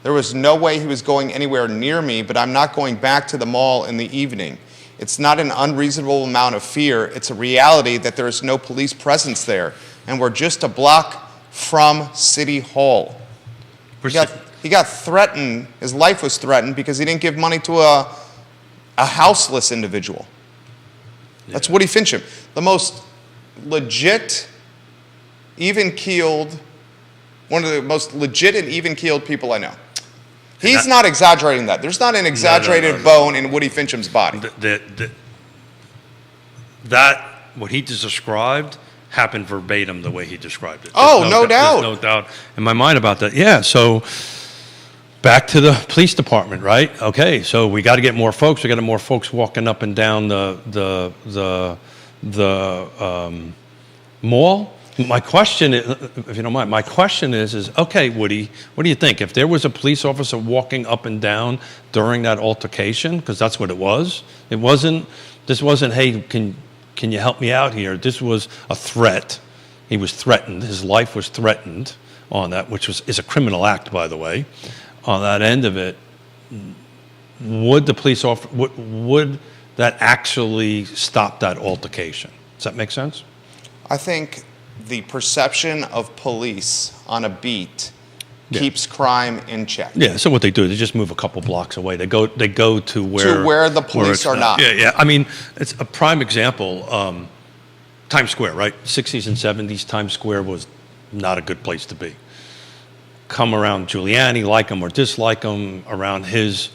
There was no way he was going anywhere near me, but I'm not going back to the mall in the evening. It's not an unreasonable amount of fear. It's a reality that there is no police presence there, and we're just a block from City Hall. He got threatened. His life was threatened because he didn't give money to a houseless individual. Yeah. That's Woody Fincham, the most legit, even-keeled, one of the most legit and even-keeled people I know. He's not exaggerating that. There's not an exaggerated bone in Woody Fincham's body. What he just described happened verbatim the way he described it. No doubt. There's no doubt in my mind about that. Yeah, so back to the police department, right? Okay, so we got to get more folks. We got to more folks walking up and down the mall. My question is, if you don't mind, is okay, Woody, what do you think? If there was a police officer walking up and down during that altercation, because that's what it was. This wasn't, hey, can you help me out here? This was a threat. He was threatened. His life was threatened on that, which is a criminal act, by the way. On that end of it, would the police officer, would that actually stop that altercation? Does that make sense? I think the perception of police on a beat keeps crime in check. Yeah, so what they do, they just move a couple blocks away. They go to where the police are not. Yeah. I mean, it's a prime example. Times Square, right? 60s and 70s, Times Square was not a good place to be. Come around Giuliani, like him or dislike him, around his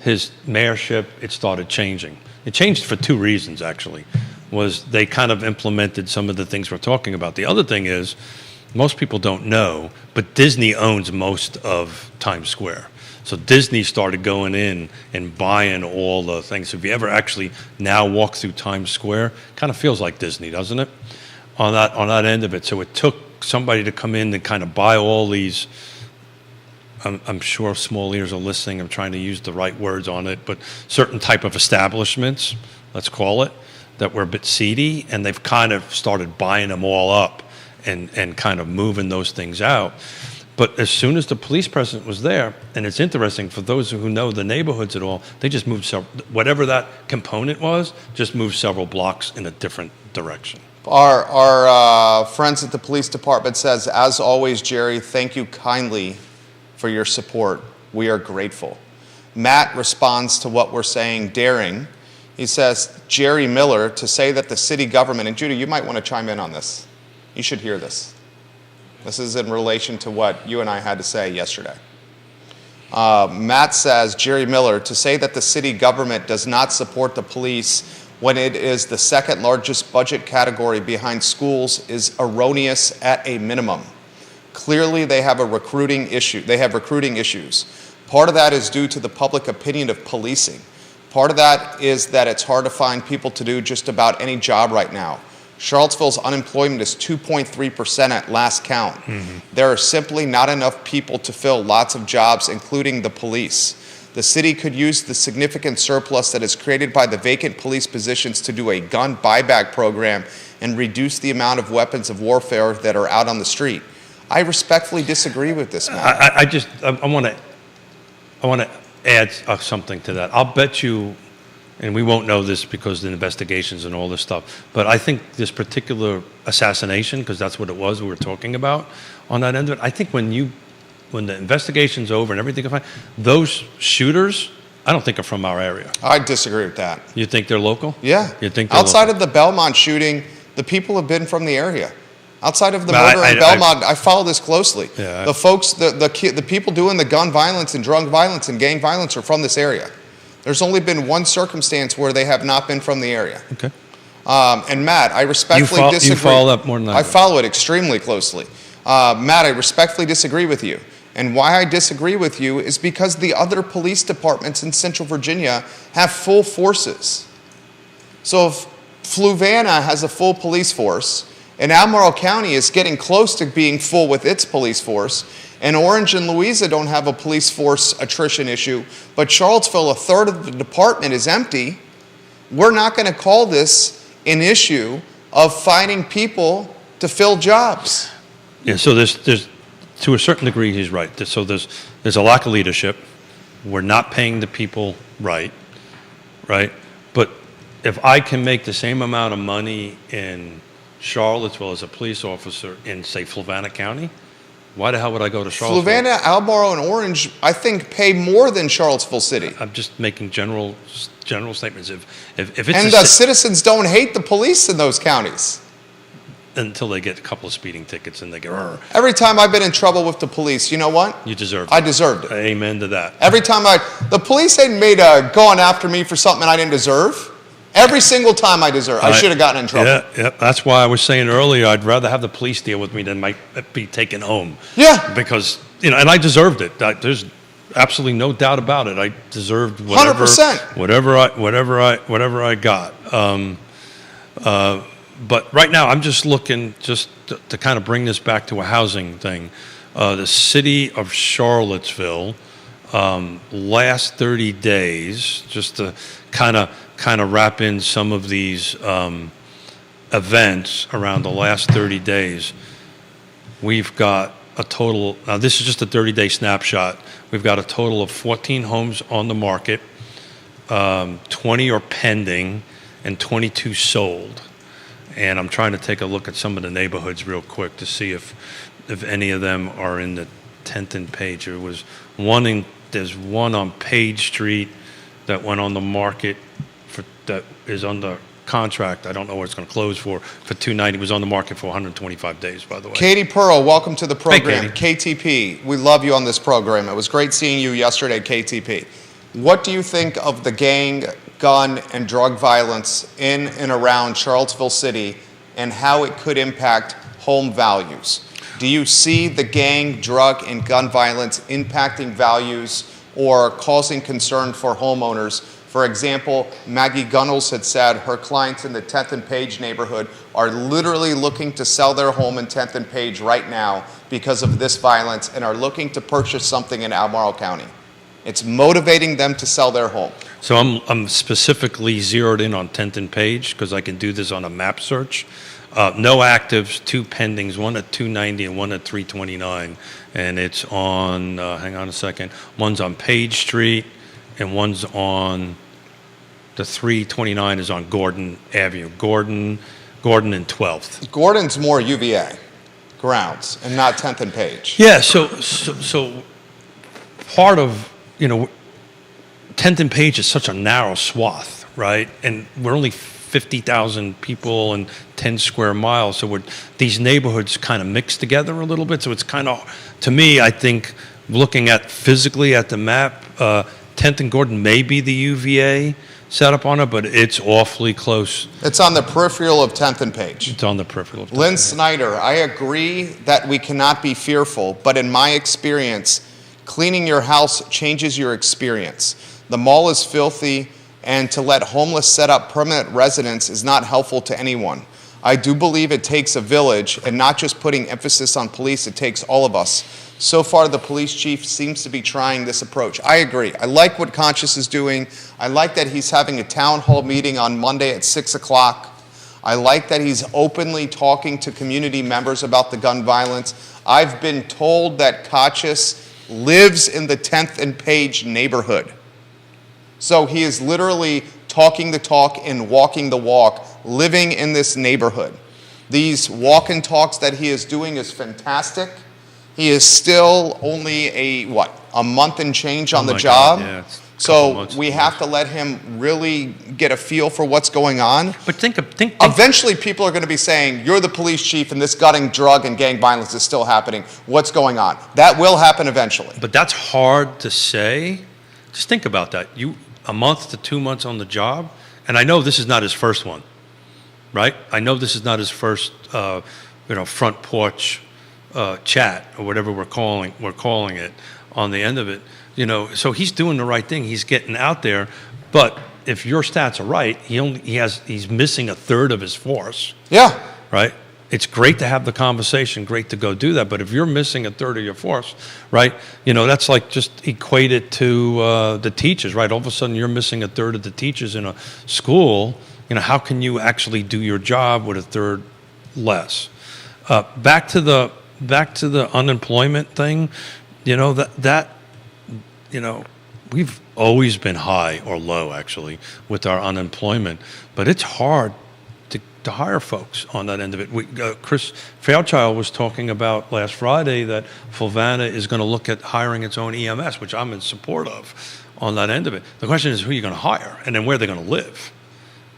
mayorship, it started changing. It changed for two reasons, actually. Was they kind of implemented some of the things we're talking about. The other thing is, most people don't know, but Disney owns most of Times Square. So Disney started going in and buying all the things. So if you ever actually now walk through Times Square, it kind of feels like Disney, doesn't it? On that end of it. So it took somebody to come in and kind of buy all these. I'm sure small ears are listening. I'm trying to use the right words on it, but certain type of establishments, let's call it, that were a bit seedy, and they've kind of started buying them all up and kind of moving those things out. But as soon as the police presence was there, and it's interesting for those who know the neighborhoods at all, they just moved whatever that component was, just moved several blocks in a different direction. Our friends at the police department says, as always, Jerry, thank you kindly for your support. We are grateful. Matt responds to what we're saying, daring. He says, Jerry Miller, to say that the city government, and Judy, you might want to chime in on this. You should hear this. This is in relation to what you and I had to say yesterday. Matt says, Jerry Miller, to say that the city government does not support the police when it is the second largest budget category behind schools is erroneous at a minimum. Clearly, they have recruiting issues. Part of that is due to the public opinion of policing. Part of that is that it's hard to find people to do just about any job right now. Charlottesville's unemployment is 2.3% at last count. There are simply not enough people to fill lots of jobs, including the police. The city could use the significant surplus that is created by the vacant police positions to do a gun buyback program and reduce the amount of weapons of warfare that are out on the street. I respectfully disagree with this, Matt. I want to add something to that. I'll bet you, and we won't know this because of the investigations and all this stuff, but I think this particular assassination, because that's what it was we were talking about on that end of it, I think when the investigation's over and everything, those shooters, I don't think are from our area. I disagree with that. You think they're local? Yeah. You think they're outside local? of the Belmont shooting, the people have been from the area. Outside of the murder in Belmont, I follow this closely. Yeah, the folks, the people doing the gun violence and drug violence and gang violence are from this area. There's only been one circumstance where they have not been from the area. Okay. And Matt, I respectfully disagree. You follow that more than I do. I follow it extremely closely. Matt, I respectfully disagrey with you. And why I disagree with you is because the other police departments in Central Virginia have full forces. So if Fluvanna has a full police force, and Albemarle County is getting close to being full with its police force, and Orange and Louisa don't have a police force attrition issue, but Charlottesville, a third of the department is empty, we're not going to call this an issue of finding people to fill jobs. Yeah, so there's to a certain degree, he's right. So there's a lack of leadership. We're not paying the people right? But if I can make the same amount of money in Charlottesville as a police officer in, say, Fluvanna County, why the hell would I go to Charlottesville? Fluvanna, Albemarle, and Orange, I think, pay more than Charlottesville City. I'm just making general statements. If it's And the citizens don't hate the police in those counties. Until they get a couple of speeding tickets and they get, Every time I've been in trouble with the police, you know what? you deserved I it. deserved it. Amen to that. Every time the police ain't going after me for something I didn't deserve. Every single time I should have gotten in trouble. Yeah. That's why I was saying earlier, I'd rather have the police deal with me than might be taken home. Yeah. Because, and I deserved it. There's absolutely no doubt about it. I deserved 100%. whatever I got. But right now, I'm just looking to kind of bring this back to a housing thing. The city of Charlottesville, last 30 days, just to kind of wrap in some of these events around the last 30 days, we've got a total, now this is just a 30-day snapshot, we've got a total of 14 homes on the market, 20 are pending, and 22 sold. And I'm trying to take a look at some of the neighborhoods real quick to see if any of them are in the 10th and Page. There's one on Page Street that went on the market that is under contract. I don't know what it's going to close for $290. It was on the market for 125 days, by the way. Katie Pearl, welcome to the program. Hey, KTP, we love you on this program. It was great seeing you yesterday, KTP. What do you think of the gang, gun, and drug violence in and around Charlottesville City and how it could impact home values? Do you see the gang, drug, and gun violence impacting values or causing concern for homeowners? For example, Maggie Gunnels had said her clients in the 10th and Page neighborhood are literally looking to sell their home in 10th and Page right now because of this violence and are looking to purchase something in Albemarle County. It's motivating them to sell their home. So I'm specifically zeroed in on 10th and Page because I can do this on a map search. No actives, 2 pendings, one at 290 and one at 329. And it's on, hang on a second, one's on Page Street and one's on, the 329 is on Gordon Avenue. Gordon and 12th. Gordon's more UVA grounds and not 10th and Page. Yeah, so part of, 10th and Page is such a narrow swath, right? And we're only 50,000 people and 10 square miles, so these neighborhoods kind of mix together a little bit. So it's kind of, to me, I think, looking at physically at the map, 10th and Gordon may be the UVA setup on it, but it's awfully close. It's on the peripheral of 10th and Page. It's on the peripheral of 10th. Lynn Snyder, I agree that we cannot be fearful, but in my experience, cleaning your house changes your experience. The mall is filthy, and to let homeless set up permanent residence is not helpful to anyone. I do believe it takes a village, and not just putting emphasis on police, it takes all of us. So far, the police chief seems to be trying this approach. I agree. I like what Conscious is doing. I like that he's having a town hall meeting on Monday at 6 o'clock. I like that he's openly talking to community members about the gun violence. I've been told that Conscious lives in the 10th and Page neighborhood. So he is literally talking the talk and walking the walk, living in this neighborhood. These walk and talks that he is doing is fantastic. He is still only a month and change on the job. God, yeah, it's a couple So months we at have least. to let him really get a feel for what's going on. But think. Eventually, people are going to be saying, you're the police chief and this gutting drug and gang violence is still happening. What's going on? That will happen eventually. But that's hard to say. Just think about that. A month to 2 months on the job, and I know this is not his first one, right? I know this is not his first, front porch chat or whatever we're calling it on the end of it. So he's doing the right thing. He's getting out there, but if your stats are right, he's missing a third of his force. Yeah. Right? It's great to have the conversation, great to go do that, but if you're missing a third of your force, right, that's like just equate it to the teachers, right? All of a sudden you're missing a third of the teachers in a school. How can you actually do your job with a third less? Back to the unemployment thing, we've always been high or low actually with our unemployment, but it's hard to hire folks on that end of it. Chris Fairchild was talking about last Friday that Fluvanna is going to look at hiring its own EMS, which I'm in support of on that end of it. The question is who you're going to hire, and then where they're going to live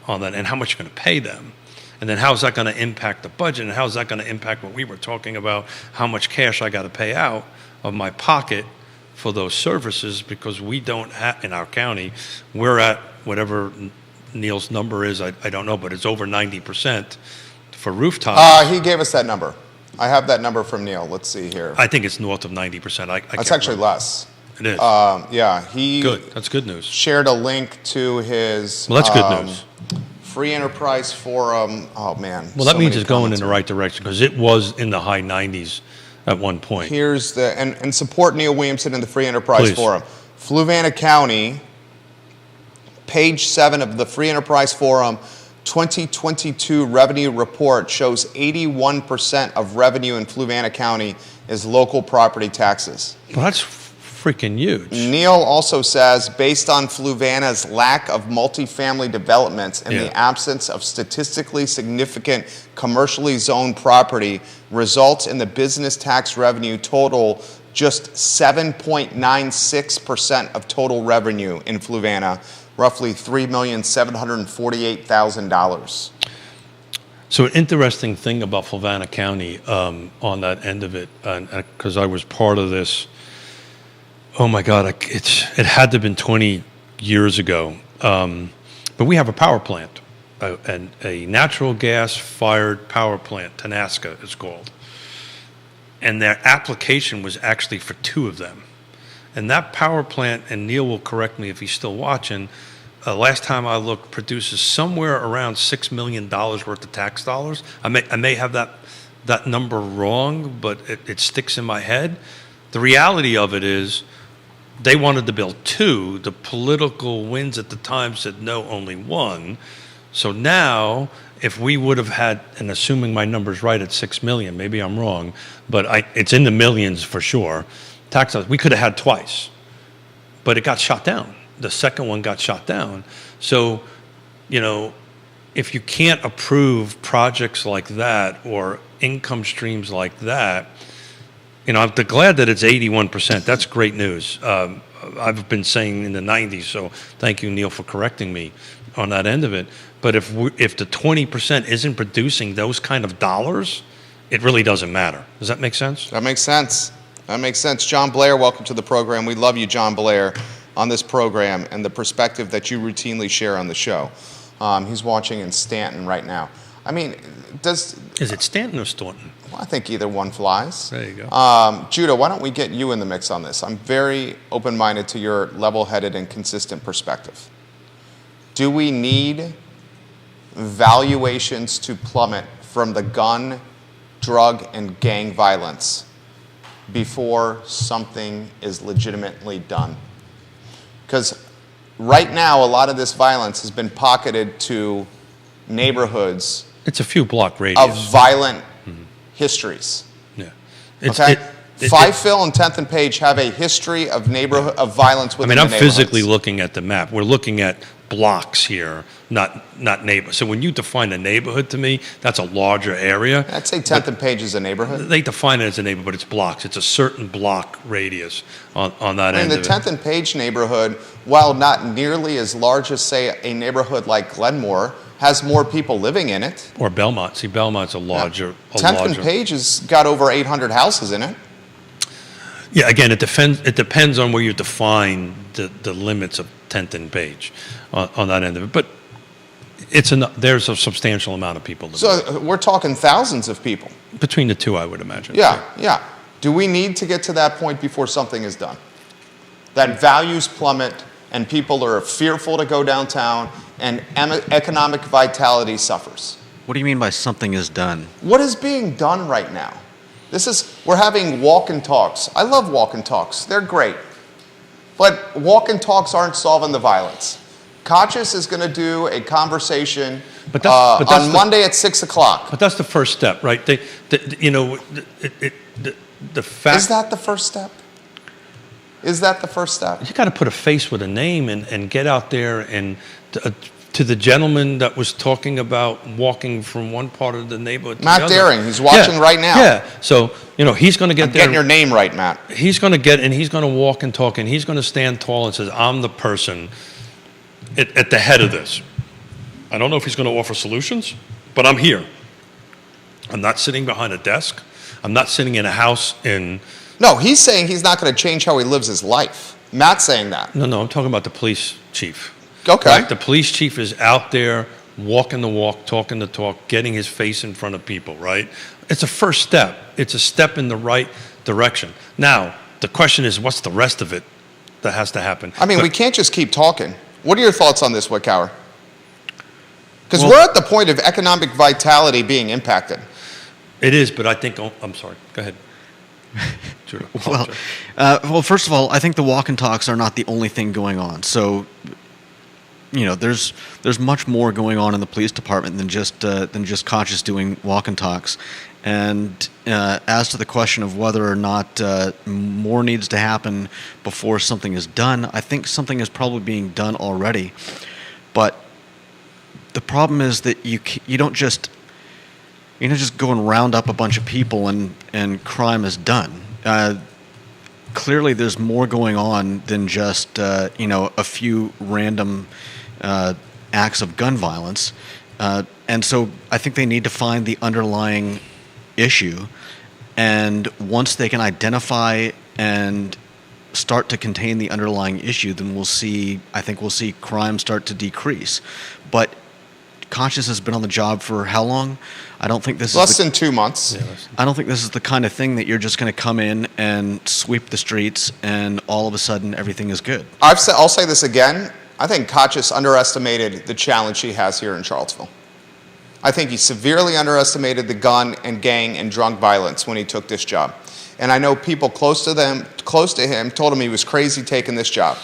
on that, and how much you're going to pay them. And then how's that going to impact the budget, and how's that going to impact what we were talking about, how much cash I got to pay out of my pocket for those services, because we don't have, in our county, we're at whatever Neil's number is, I don't know, but it's over 90% for rooftops. He gave us that number. I have that number from Neil. Let's see here. I think it's north of 90%. That's actually less. It is. Yeah, he Good. That's good news. shared a link to his Well, that's good news. Free Enterprise Forum. Oh, man. Well, that so means many it's going in comments the here. right direction, because it was in the high 90s at one point. Here's and support Neil Williamson in the Free Enterprise Please. Forum. Fluvanna County, page 7 of the Free Enterprise Forum 2022 revenue report shows 81% of revenue in Fluvanna County is local property taxes. Well, that's freaking huge. Neil also says, based on Fluvanna's lack of multifamily developments and the absence of statistically significant commercially zoned property, results in the business tax revenue total just 7.96% of total revenue in Fluvanna, roughly $3,748,000. So an interesting thing about Fluvanna County on that end of it, because I was part of this. Oh my God, it had to have been 20 years ago. But we have a power plant, a natural gas-fired power plant, Tenaska it's called. And their application was actually for 2 of them. And that power plant, and Neil will correct me if he's still watching, last time I looked, produces somewhere around $6 million worth of tax dollars. I may have that number wrong, but it sticks in my head. The reality of it is, they wanted to build 2. The political winds at the time said no, only 1. So now, if we would have had, and assuming my number's right at 6 million, maybe I'm wrong, but it's in the millions for sure, tax dollars, we could have had twice. But it got shot down. The second one got shot down. So, if you can't approve projects like that or income streams like that, I'm glad that it's 81%. That's great news. I've been saying in the 90s, so thank you, Neil, for correcting me on that end of it. But if the 20% isn't producing those kind of dollars, it really doesn't matter. Does that make sense? That makes sense. That makes sense. John Blair, welcome to the program. We love you, John Blair, on this program and the perspective that you routinely share on the show. He's watching in Stanton right now. I mean, is it Stanton or Staunton? Well, I think either one flies. There you go. Judah, why don't we get you in the mix on this? I'm very open-minded to your level-headed and consistent perspective. Do we need valuations to plummet from the gun, drug, and gang violence before something is legitimately done. Because right now, a lot of this violence has been pocketed to neighborhoods It's a few block of radius. violent histories. Yeah. It's, Okay? it- Fifield and 10th and Page have a history of neighborhood of violence I within mean, the I'm neighborhoods. physically looking at the map. We're looking at blocks here, not neighbor. So when you define a neighborhood to me, that's a larger area. I'd say 10th and Page is a neighborhood. They define it as a neighborhood, but it's blocks. It's a certain block radius on that I mean, end the of 10th and Page neighborhood, while not nearly as large as, say, a neighborhood like Glenmore, has more people living in it. it. Or Belmont. See, Belmont's a larger. 10th and Page has got over 800 houses in it. Yeah, again, it depends on where you define the limits of 10th and Page on that end of it. But there's a substantial amount of people living So we're talking thousands of people. between the two, I would imagine. Yeah, yeah. Do we need to get to that point before something is done? That values plummet and people are fearful to go downtown and economic vitality suffers. What do you mean by something is done? What is being done right now? We're having walk and talks. I love walk and talks. They're great. But walk and talks aren't solving the violence. Kochis is going to do a conversation But that's on Monday at 6 o'clock. But that's the first step, right? The fact Is that the first step? Is that the first step? you got to put a face with a name and get out there and to the gentleman that was talking about walking from one part of the neighborhood to Matt the other. Daring, he's watching right now. Yeah, so he's going to get I'm there. getting your name right, Matt. He's going to walk and talk, and he's going to stand tall and says, "I'm the person at the head of this." I don't know if he's going to offer solutions, but I'm here. I'm not sitting behind a desk. I'm not sitting in a house in. No, he's saying he's not going to change how he lives his life. Matt's saying that. No, I'm talking about the police chief. Okay. Right? The police chief is out there walking the walk, talking the talk, getting his face in front of people, right? It's a first step. It's a step in the right direction. Now, the question is, what's the rest of it that has to happen? I mean, But we can't just keep talking. What are your thoughts on this, Wickower? Because Well- we're at the point of economic vitality being impacted. It is, but I think, I'm sorry, go ahead. Judah, Well, first of all, I think the walk and talks are not the only thing going on. So, there's much more going on in the police department than just Kochis doing walk and talks. And as to the question of whether or not more needs to happen before something is done, I think something is probably being done already. But the problem is that you don't just go and round up a bunch of people and crime is done. Clearly, there's more going on than just a few random acts of gun violence, and so I think they need to find the underlying issue, and once they can identify and start to contain the underlying issue, then we'll see crime start to decrease. But Kochis has been on the job for how long? I don't think this Less is than 2 months. I don't think this is the kind of thing that you're just going to come in and sweep the streets and all of a sudden everything is good. I'll say this again. I think Kochis underestimated the challenge he has here in Charlottesville. I think he severely underestimated the gun and gang and drunk violence when he took this job. And I know people close to him, told him he was crazy taking this job.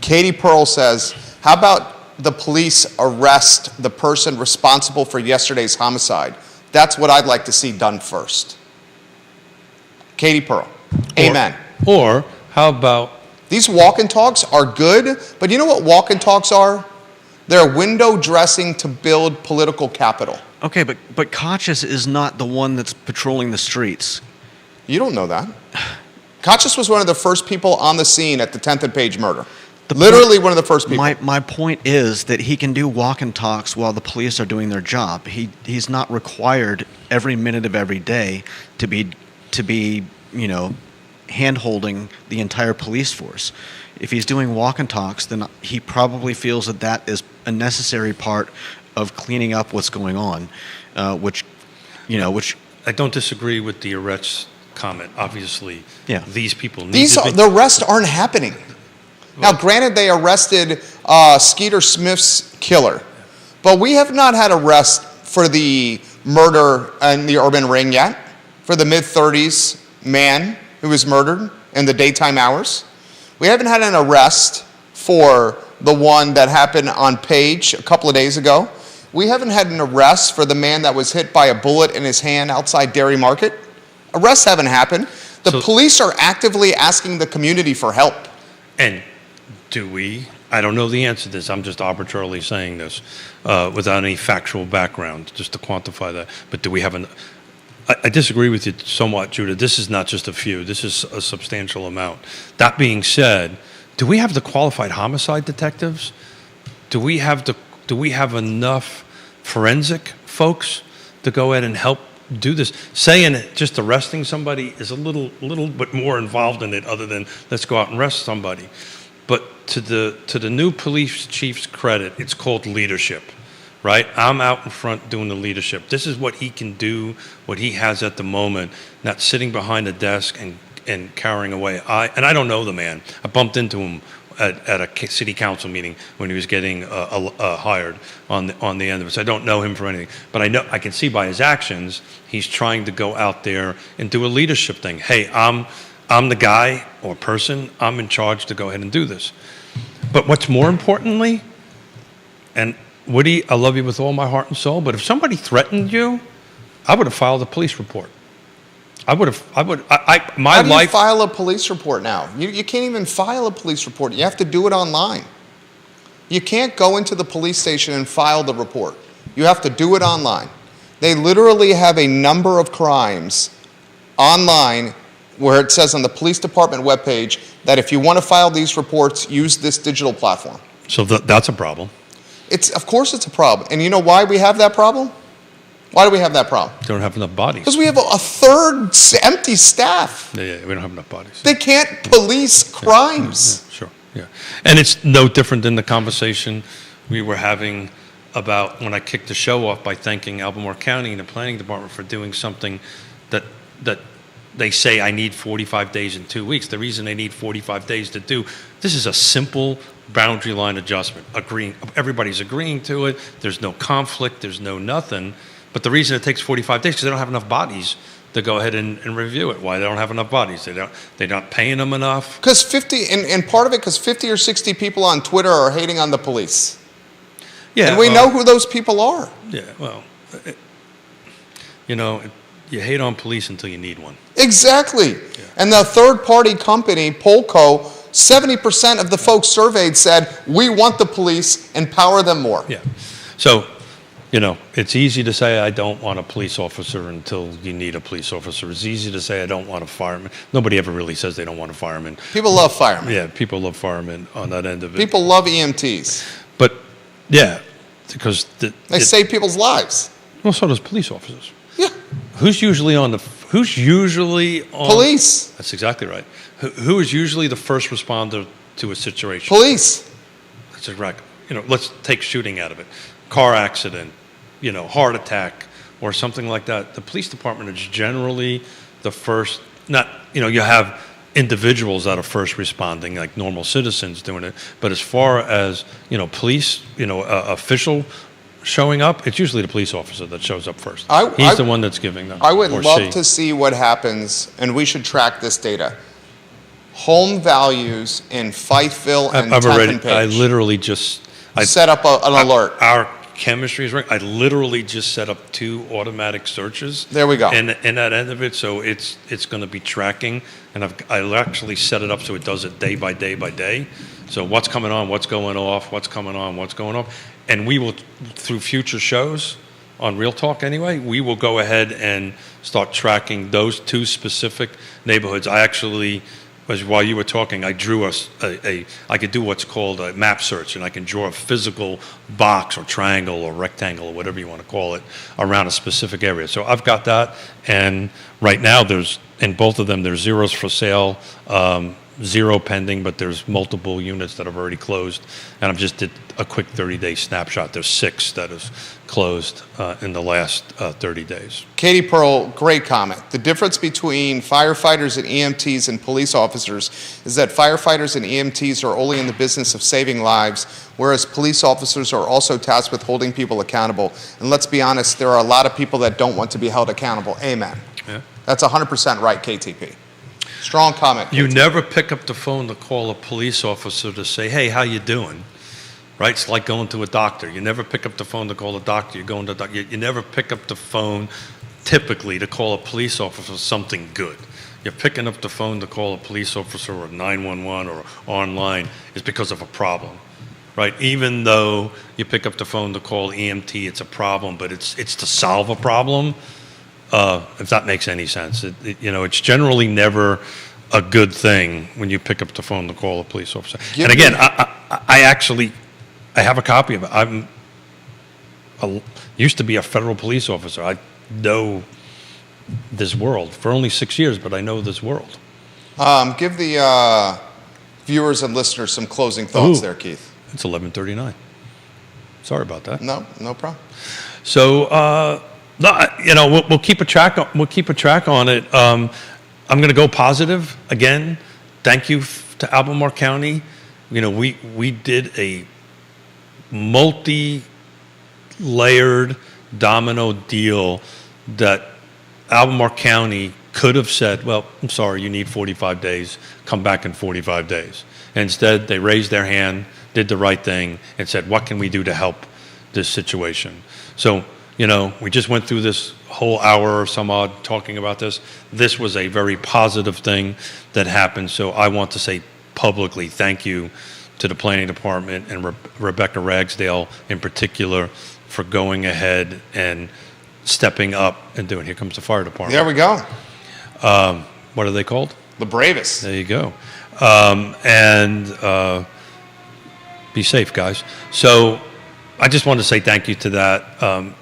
Katie Pearl says, how about the police arrest the person responsible for yesterday's homicide? That's what I'd like to see done first. Katie Pearl. Amen. Or how about These walk and talks are good, but you know what walk and talks are? They're window dressing to build political capital. Okay, but Kochis is not the one that's patrolling the streets. You don't know that. Kochis was one of the first people on the scene at the 10th and Page murder. Literally one of the first people. My point is that he can do walk and talks while the police are doing their job. He's not required every minute of every day to be hand-holding the entire police force. If he's doing walk and talks, then he probably feels that is a necessary part of cleaning up what's going on, which I don't disagree with the arrests comment. Obviously, Yeah. these people need to be. The arrests aren't happening. Now, granted, they arrested Skeeter Smith's killer, but we have not had arrests for the murder in the urban ring yet for the mid-30s man who was murdered in the daytime hours. We haven't had an arrest for the one that happened on Page a couple of days ago. We haven't had an arrest for the man that was hit by a bullet in his hand outside Dairy Market. Arrests haven't happened. The police are actively asking the community for help. And do we? I don't know the answer to this. I'm just arbitrarily saying this without any factual background, just to quantify that. But do we have I disagree with you somewhat, Judah. This is not just a few. This is a substantial amount. That being said, do we have the qualified homicide detectives? Do we have enough forensic folks to go ahead and help do this? Saying just arresting somebody is a little bit more involved in it, other than let's go out and arrest somebody. But to the new police chief's credit, it's called leadership, right? I'm out in front doing the leadership. This is what he can do, what he has at the moment, not sitting behind a desk and carrying away. I don't know the man. I bumped into him at a city council meeting when he was getting hired on the end of it. So I don't know him for anything, but I can see by his actions he's trying to go out there and do a leadership thing. Hey, I'm the guy or person. I'm in charge to go ahead and do this. But what's more importantly, and Woody, I love you with all my heart and soul, but if somebody threatened you, I would have filed a police report. How do you file a police report now? You can't even file a police report. You have to do it online. You can't go into the police station and file the report. You have to do it online. They literally have a number of crimes online where it says on the police department webpage that if you want to file these reports, use this digital platform. So that's a problem. Of course it's a problem. And you know why we have that problem? Why do we have that problem? They don't have enough bodies. Because we have a third empty staff. Yeah, we don't have enough bodies. They can't police crimes. Yeah, sure, yeah. And it's no different than the conversation we were having about when I kicked the show off by thanking Albemarle County and the planning department for doing something that they say I need 45 days in 2 weeks. The reason they need 45 days to do, this is a simple boundary line adjustment. Everybody's agreeing to it. There's no conflict. There's no nothing. But the reason it takes 45 days is because they don't have enough bodies to go ahead and review it. Why they don't have enough bodies? They're not paying them enough. Because 50, and part of it, because 50 or 60 people on Twitter are hating on the police. Yeah, and we know who those people are. Yeah, well, you hate on police until you need one. Exactly. Yeah. And the third-party company, Polco, 70% of the folks surveyed said, we want the police, empower them more. Yeah. So, it's easy to say I don't want a police officer until you need a police officer. It's easy to say I don't want a fireman. Nobody ever really says they don't want a fireman. People love firemen. Yeah, people love firemen on that end of it. People love EMTs. But, yeah, because they save people's lives. Well, so does police officers. Yeah. Who's usually on police? That's exactly right. Who is usually the first responder to a situation? Police. That's exactly. Let's take shooting out of it. Car accident, heart attack, or something like that. The police department is generally the first. You have individuals that are first responding, like normal citizens doing it. But as far as police, official showing up, it's usually the police officer that shows up first. He's the one that's giving them. I would love to see what happens, and we should track this data. Home values in Fifeville and Tappan Page. I literally just set up an alert. Our chemistry is right. I literally just set up 2 automatic searches. There we go. And that end of it, so it's going to be tracking, and I'll actually set it up so it does it day by day by day. So what's coming on, what's going off, what's coming on, what's going off. And we will, through future shows on Real Talk anyway, we will go ahead and start tracking those 2 specific neighborhoods. I actually, while you were talking, I drew I could do what's called a map search, and I can draw a physical box or triangle or rectangle or whatever you want to call it around a specific area. So I've got that, and right now in both of them, there's zeros for sale. 0 pending, but there's multiple units that have already closed. And I've just did a quick 30-day snapshot. There's 6 that is closed in the last 30 days. Katie Pearl, great comment. The difference between firefighters and EMTs and police officers is that firefighters and EMTs are only in the business of saving lives, whereas police officers are also tasked with holding people accountable. And let's be honest, there are a lot of people that don't want to be held accountable. Amen. Yeah. That's 100% right, KTP. Strong comment. You KTP. never pick up the phone to call a police officer to say, hey, how you doing? Right? It's like going to a doctor. You never pick up the phone to call a doctor. You're going to a doctor. You never pick up the phone typically to call a police officer for something good. You're picking up the phone to call a police officer or 911 or online is because of a problem. Right? Even though you pick up the phone to call EMT, it's a problem, but it's to solve a problem. If that makes any sense, it's generally never a good thing when you pick up the phone to call a police officer. And again, I have a copy of it. Used to be a federal police officer. I know this world for only 6 years, but I know this world. Give the viewers and listeners some closing thoughts there, Keith. It's 11:39. Sorry about that. No problem. So. No, we'll keep a track. We'll keep a track on it. I'm going to go positive again. Thank you to Albemarle County. We did a multi-layered domino deal that Albemarle County could have said, "Well, I'm sorry, you need 45 days. Come back in 45 days." Instead, they raised their hand, did the right thing, and said, "What can we do to help this situation?" So. We just went through this whole hour or some odd talking about this. This was a very positive thing that happened. So I want to say publicly thank you to the planning department and Rebecca Ragsdale in particular for going ahead and stepping up and doing. Here comes the fire department. There we go. What are they called? The bravest. There you go. Be safe, guys. So I just want to say thank you to that.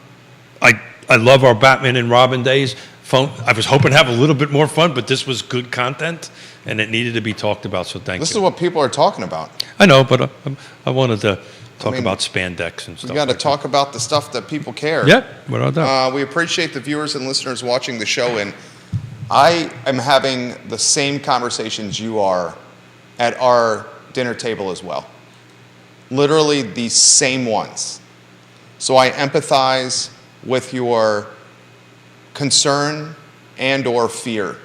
I love our Batman and Robin days. I was hoping to have a little bit more fun, but this was good content, and it needed to be talked about, so thank you. This is what people are talking about. I know, but I wanted to talk about spandex and stuff. We got to talk about the stuff that people care. Yeah, without doubt. We appreciate the viewers and listeners watching the show, and I am having the same conversations you are at our dinner table as well. Literally the same ones. So I empathize with your concern and or fear.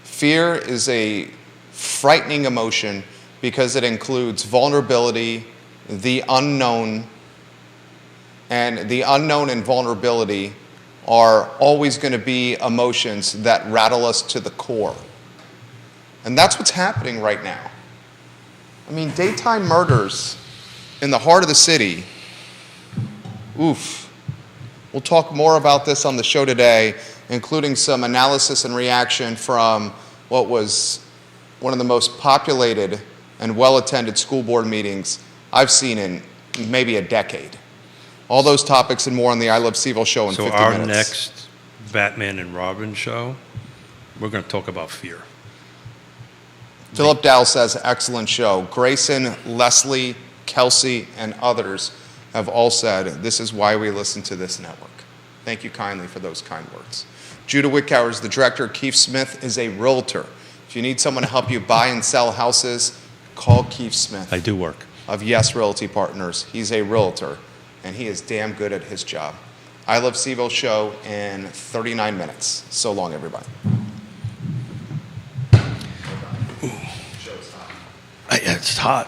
Fear is a frightening emotion because it includes vulnerability, the unknown, and the unknown and vulnerability are always going to be emotions that rattle us to the core. And that's what's happening right now. I mean, daytime murders in the heart of the city, oof. We'll talk more about this on the show today, including some analysis and reaction from what was one of the most populated and well-attended school board meetings I've seen in maybe a decade. All those topics and more on the I Love CVille show in 50 minutes. So our next Batman and Robin show, we're going to talk about fear. Philip Dow says, excellent show. Grayson, Leslie, Kelsey, and others have all said, this is why we listen to this network. Thank you kindly for those kind words. Judah Wickower is the director. Keith Smith is a realtor. If you need someone to help you buy and sell houses, call Keith Smith. I do work. Of Yes Realty Partners. He's a realtor, and he is damn good at his job. I Love CVille show in 39 minutes. So long, everybody. It's hot.